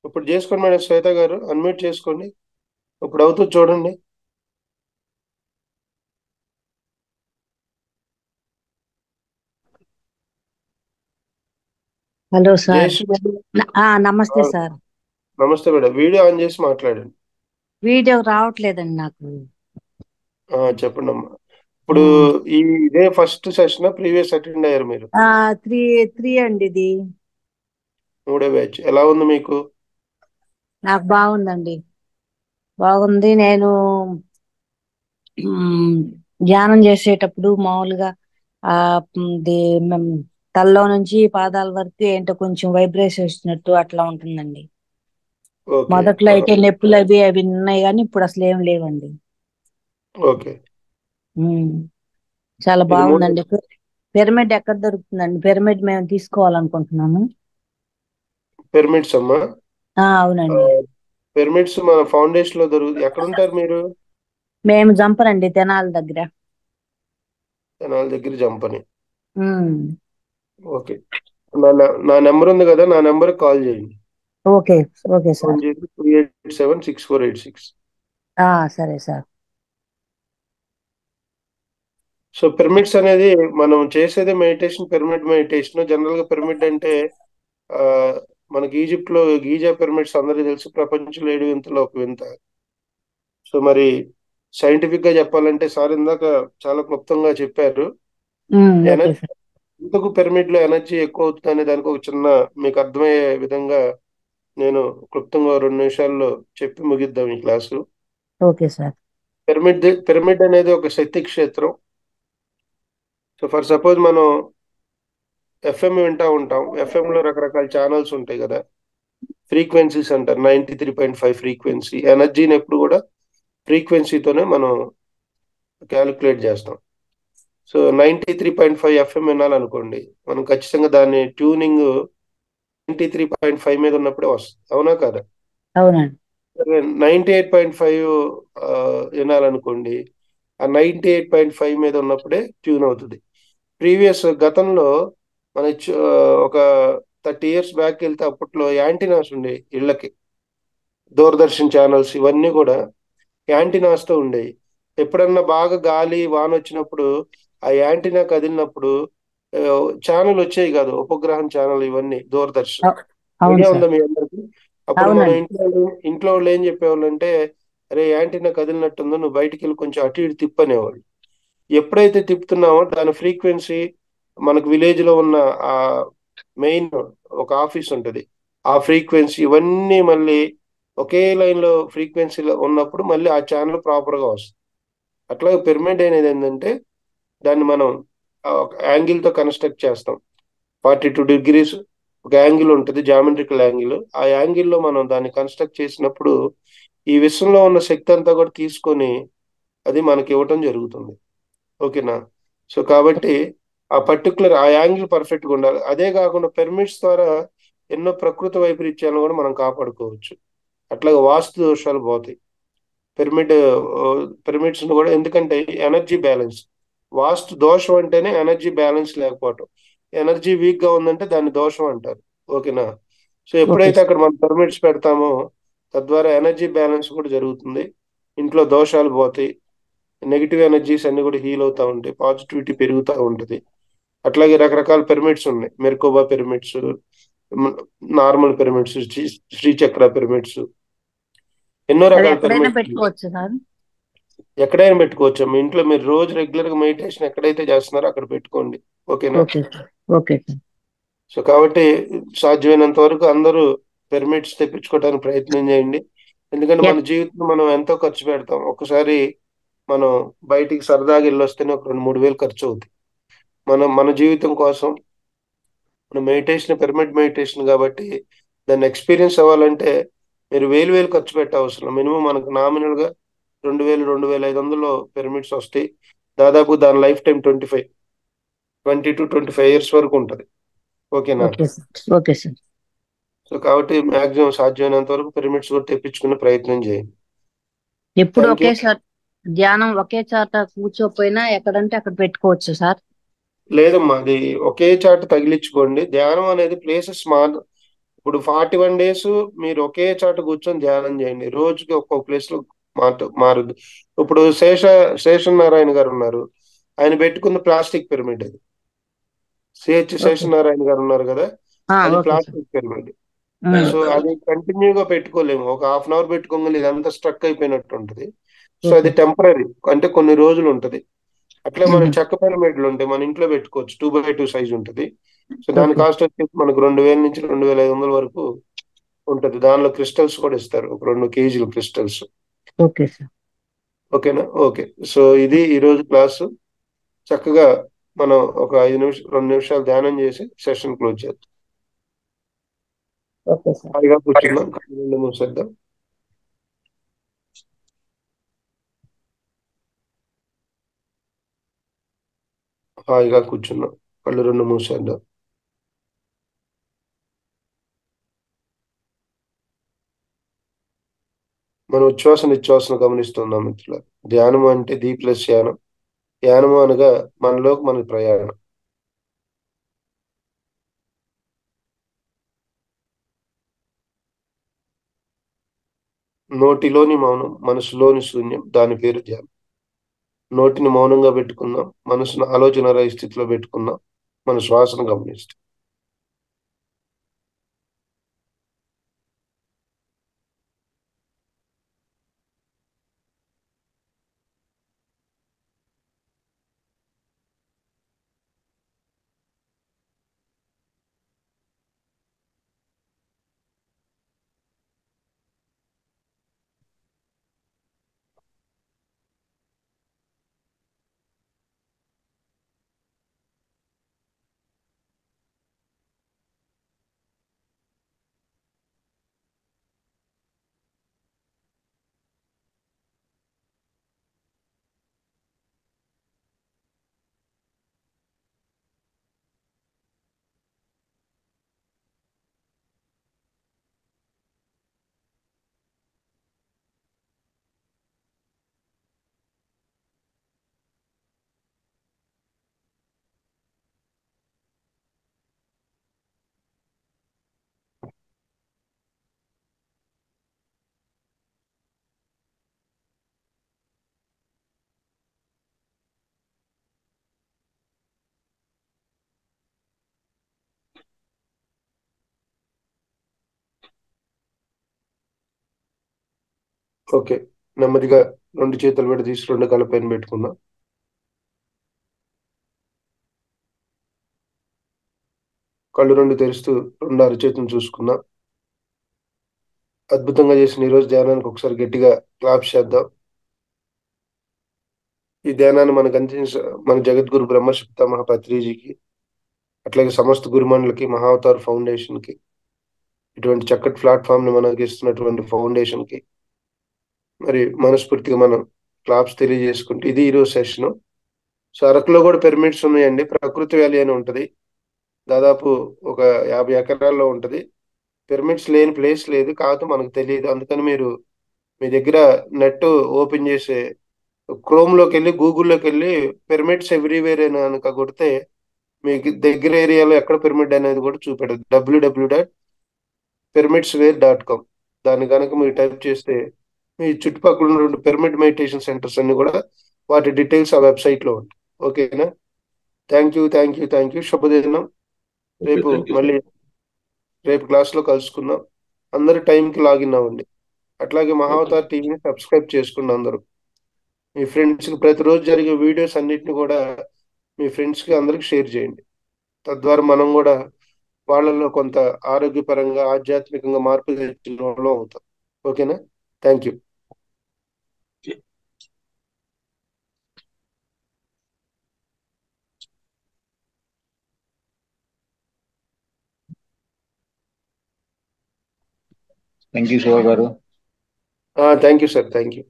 ఇప్పుడు చేసుకోండి మేడం. శ్వేత గారు అన్మ్యూట్ చేసుకోండి. ఇప్పుడు అవుతుంది చూడండి. Hello sir. నమస్తే సార్. నమస్తే మేడం. వీడియో ఆన్ చేసి మాట్లాడండి. వీడియో రావట్లేదండి నాకు. చెప్పండి అమ్మా. ఇప్పుడు ఇదే ఫస్ట్ సెషన్, ప్రీవియస్ అటెండ్ అయ్యారు మీరు? 3 అండి, ఇది 3వ బ్యాచ్. ఎలా ఉంది మీకు? నాకు బాగుందండి, బాగుంది. నేను ధ్యానం చేసేటప్పుడు మామూలుగా తలలో నుంచి పాదాల వరకు ఏంటో కొంచెం వైబ్రేషన్ వచ్చినట్టు అట్లా ఉంటుందండి. మొదట్లో అయితే నొప్పులు అవి ఉన్నాయి, కానీ ఇప్పుడు అసలు ఏం లేవండి. ఓకే, చాలా బాగుందండి. పిరమిడ్ ఎక్కడ దొరుకుతుందండి? పిరమిడ్ మేము తీసుకోవాలనుకుంటున్నాము. పిరమిడ్స్ అమ్మా? అవునండి. పిరమిడ్స్ మన ఫౌండేషన్ లో దొరుకుతుంది. ఎక్కడ ఉంటారు మీరు? మేము జంపనండి, తెనాలి దగ్గర. తెనాలి దగ్గర జంపని. ఓకే, నా నెంబర్ ఉంది కదా, నా నెంబర్ కాల్ చేయండి. Okay okay sir. 3876486. సరే సార్. సో పిరమిడ్స్ అనేది మనం చేసేది మెడిటేషన్, పిరమిడ్ మెడిటేషన్. జనరల్ గా పిరమిడ్ అంటే మనకి ఈజిప్ట్ లో గీజా పిరమిడ్స్ అందరికీ తెలుసు, ప్రపంచంలో 7 వింతలో ఒక వింత. సో మరి సైంటిఫిక్ గా చెప్పాలంటే సార్ ఇందాక చాలా క్లుప్తంగా చెప్పారు. ఎందుకు పిరమిడ్ లో ఎనర్జీ ఎక్కువ అవుతుంది అనే దానికి ఒక చిన్న మీకు అర్థమయ్యే విధంగా నేను క్లుప్తంగా 2 నిమిషాల్లో చెప్పి ముగిద్దాం ఈ క్లాసు. Okay sir. పిరమిడ్ అనేది ఒక శక్తి క్షేత్రం. సో ఫర్ సపోజ్ మనం ఎఫ్ఎం వింటా ఉంటాం. ఎఫ్ఎం లో రకరకాల ఛానల్స్ ఉంటాయి కదా, ఫ్రీక్వెన్సీస్ అంటారు. 93.5 ఫ్రీక్వెన్సీ. ఎనర్జీని ఎప్పుడు కూడా ఫ్రీక్వెన్సీతోనే మనం క్యాలిక్యులేట్ చేస్తాం. సో 93.5 ఎఫ్ఎం వినాలనుకోండి, మనం ఖచ్చితంగా దాని ట్యూనింగ్ 93.5 మీద ఉన్నప్పుడే వస్తుంది. అవునా కాదా? అవునండి. 98.5 వినాలనుకోండి, ఆ 98.5 మీద ఉన్నప్పుడే ట్యూన్ అవుతుంది. గతంలో మన ఒక 30 years బ్యాక్ వెళ్తే అప్పట్లో యాంటీనాస్ ఉండే ఇళ్ళకి, దూరదర్శన్ ఛానల్స్ ఇవన్నీ కూడా యాంటీనాస్ తో ఉండేవి. ఎప్పుడన్నా బాగా గాలి వాన వచ్చినప్పుడు ఆ యాంటీనా కదిలినప్పుడు ఛానల్ వచ్చేవి కాదు, ఉపగ్రహం ఛానల్ ఇవన్నీ, దూరదర్శన్. ఐడియా ఉందా మీ అందరికి? అప్పుడు మనం ఇంట్లో వాళ్ళు ఏం చెప్పేవాళ్ళు అంటే, అరే యాంటీనా కదిలినట్టుందో, నువ్వు బయటికి వెళ్ళి కొంచెం అటు ఇటు తిప్పనేవాళ్ళు. ఎప్పుడైతే తిప్పుతున్నామో దాని ఫ్రీక్వెన్సీ మనకు విలేజ్ లో ఉన్న ఆ మెయిన్ ఒక ఆఫీస్ ఉంటది, ఆ ఫ్రీక్వెన్సీ ఇవన్నీ మళ్ళీ ఒకే లైన్లో ఫ్రీక్వెన్సీలో ఉన్నప్పుడు మళ్ళీ ఆ ఛానల్ ప్రాపర్గా వస్తుంది. అట్లాగే పిరమిడ్ అనేది ఏంటంటే దాన్ని మనం ఒక యాంగిల్తో కన్స్ట్రక్ట్ చేస్తాం. 42 degrees ఒక యాంగిల్ ఉంటుంది, జామెట్రికల్ యాంగిల్. ఆ యాంగిల్లో మనం దాన్ని కన్స్ట్రక్ట్ చేసినప్పుడు ఈ విశ్వంలో ఉన్న శక్తి అంతా కూడా తీసుకొని అది మనకి ఇవ్వటం జరుగుతుంది. ఓకేనా? సో కాబట్టి ఆ యాంగిల్ పర్ఫెక్ట్గా ఉండాలి. అదే కాకుండా పిరమిడ్స్ ద్వారా ఎన్నో ప్రకృతి వైపరీత్యాలను కూడా మనం కాపాడుకోవచ్చు. అట్లాగే వాస్తు దోషాలు పోతాయి. పిరమిడ్స్ కూడా, ఎందుకంటే ఎనర్జీ బ్యాలెన్స్. వాస్తు దోషం అంటేనే ఎనర్జీ బ్యాలెన్స్ లేకపోవటం. ఎనర్జీ వీక్ గా ఉందంటే దాన్ని దోషం అంటారు. ఓకేనా? సో ఎప్పుడైతే అక్కడ మనం పిరమిడ్స్ పెడతామో తద్వారా ఎనర్జీ బ్యాలెన్స్ కూడా జరుగుతుంది, ఇంట్లో దోషాలు పోతాయి, నెగిటివ్ ఎనర్జీస్ అన్ని కూడా హీల్ అవుతా ఉంటాయి, పాజిటివిటీ పెరుగుతూ ఉంటుంది. అట్లాగే రకరకాల పిరమిడ్స్ ఉన్నాయి, మెర్కోబా పిరమిడ్స్, నార్మల్ పిరమిడ్స్, శ్రీచక్ర పిరమిడ్స్, ఎన్నో అది రకాల ఎక్కడైనా పిరమిడ్స్ పెట్టుకోవచ్చు సార్. ఎక్కడైనా పెట్టుకోవచ్చు. మీ ఇంట్లో మీరు రోజు రెగ్యులర్ గా మెడిటేషన్ ఎక్కడైతే చేస్తున్నారో అక్కడ పెట్టుకోండి. ఓకేనా? Okay sir. Okay sir. So కాబట్టి సాధ్యమైనంత వరకు అందరూ పిరమిడ్స్ తెప్పించుకోవడానికి ప్రయత్నం చేయండి. ఎందుకంటే మన జీవితంలో మనం ఎంతో ఖర్చు పెడతాం. ఒకసారి మనం బయటికి సరదాగా వెళ్ళొస్తేనే ఒక 2-3 వేలు ఖర్చు అవుతుంది. మన జీవితం కోసం మన పిరమిడ్ మెడిటేషన్ కాబట్టి దాన్ని ఎక్స్పీరియన్స్ అవ్వాలంటే మీరు వేలు ఖర్చు పెట్టే అవసరం. మినిమం మనకు నామినల్ గా 2,000-2,500 పిరమిడ్స్ వస్తాయి. దాదాపు దాని లైఫ్ టైం 20-25 ఇయర్స్ వరకు ఉంటుంది. ఓకేనా? Okay sir. సో కాబట్టి మాక్సిమం సాధ్యమైనంత వరకు పిరమిడ్స్ కూడా తెప్పించుకునే ప్రయత్నం చేయండి. ఎప్పుడు ఒకేసారి ధ్యానం ఒకే చాట కూర్చోపోయినా ఎక్కడంటే అక్కడ పెట్టుకోవచ్చు సార్. లేదమ్మా, అది ఒకే చాట తగిలించుకోండి. ధ్యానం అనేది ప్లేసెస్ ఇప్పుడు 41 days మీరు ఒకే చాట కూర్చొని ధ్యానం చేయండి. రోజుకి ఒక్కొక్క ప్లేస్ లో మారుద్దు. ఇప్పుడు శేషనారాయణ గారు ఉన్నారు, ఆయన పెట్టుకున్న ప్లాస్టిక్ పిరమిడ్ అది. శేషనారాయణ గారు ఉన్నారు కదా, అది ప్లాస్టిక్ పిరమిడ్. సో అది కంటిన్యూగా పెట్టుకోలేము. ఒక 1/2 hour పెట్టుకోగలి ఇదంతా స్ట్రక్ అయిపోయినట్టు ఉంటుంది. సో అది టెంపరీ, అంటే కొన్ని రోజులు ఉంటది. అట్లా మనం చెక్క పిరమిడ్లు ఉంటాయి, మన ఇంట్లో పెట్టుకోవచ్చు. 2x2 సైజ్ ఉంటుంది. సో దాని కాస్ట్ వచ్చేసి మనకు 2,000 నుంచి 2,500 వరకు ఉంటుంది. దానిలో క్రిస్టల్స్ కూడా ఇస్తారు, ఒక 2 kg క్రిస్టల్స్. Okay sir. ఓకేనా? ఓకే. సో ఇది ఈ రోజు క్లాసు. చక్కగా మనం ఒక 2 నిమిషాలు ధ్యానం చేసి సెషన్ క్లోజ్ చేద్దాం. హాయిగా కూర్చుందాం, కళ్ళు మూసేద్దాం. హాయిగా కూర్చున్నాం, కళ్ళు 2 మూసేద్దాం. మనం ఉచ్ఛ్వాస నిశ్వాసను గమనిస్తున్నాం మిత్రుల. ధ్యానం అంటే దీప్లెస్ ధ్యానం. ధ్యానము అనగా మనలోకి మన ప్రయాణం. నోటిలోని మౌనం, మనసులోని శూన్యం, దాని పేరు ధ్యానం. నోటిని మౌనంగా పెట్టుకుందాం, మనసును ఆలోచన రహిత స్థితిలో పెట్టుకుందాం, మన శ్వాసను గమనిస్తాం. ఓకే, నెమ్మదిగా 2 చేతులు విడదీసి 2 కళ్ళ పైన పెట్టుకుందాం. కళ్ళు 2 తెరుస్తూ 2 అరచేతులు చూసుకుందాం. అద్భుతంగా చేసిన ఈరోజు ధ్యానానికి ఒకసారి గట్టిగా క్లాప్స్ చేద్దాం. ఈ ధ్యానాన్ని మనకు అందించిన మన జగద్గురు బ్రహ్మర్షి పితామహ పత్రిజీకి, అట్లాగే సమస్త గురుమణులకి, మహావతార్ ఫౌండేషన్కి, ఇటువంటి చక్కటి ప్లాట్ఫామ్ని మనకి ఇస్తున్నటువంటి ఫౌండేషన్కి మరి మనస్ఫూర్తిగా మనం క్లాప్స్ తెలియజేసుకుంటే, ఇది ఈరోజు సెషన్. సో అరకులో కూడా పిరమిడ్స్ ఉన్నాయండి. ప్రకృతి వ్యాలీ అని ఉంటుంది, దాదాపు ఒక 50 ఎకరాల్లో ఉంటుంది. పిరమిడ్స్ లేని ప్లేస్ లేదు, కాదు మనకు తెలియదు. అందుకని మీరు మీ దగ్గర నెట్ ఓపెన్ చేసే క్రోమ్లోకి వెళ్ళి, గూగుల్లోకి వెళ్ళి పిరమిడ్స్ ఎవ్రీవేర్ అని కనుక కొడితే మీకు దగ్గర ఏరియాలో ఎక్కడ పిరమిడ్ అనేది కూడా చూపెడదు. www.pyramidsphere.com. దాన్ని కనుక మీరు టైప్ చేస్తే మీ చుట్టుపక్కల ఉన్న పిరమిడ్ మెడిటేషన్ సెంటర్స్ అన్ని కూడా వాటి డీటెయిల్స్ ఆ వెబ్సైట్లో ఉంటాయి. ఓకేనా? Thank you. శుభదినం. రేపు మళ్ళీ రేపు క్లాస్లో కలుసుకుందాం. అందరూ టైంకి లాగిన్ అవ్వండి. అట్లాగే మహావతార్ టీవీని సబ్స్క్రైబ్ చేసుకోండి అందరూ. మీ ఫ్రెండ్స్కి ప్రతిరోజు జరిగే వీడియోస్ అన్నిటిని కూడా మీ ఫ్రెండ్స్కి అందరికి షేర్ చేయండి. తద్వారా మనం కూడా వాళ్ళలో కొంత ఆరోగ్యపరంగా, ఆధ్యాత్మికంగా మార్పు తెచ్చిన వాళ్ళం అవుతాం. ఓకేనా? Thank you. Thank you Shiva గారు. Thank you sir. Thank you.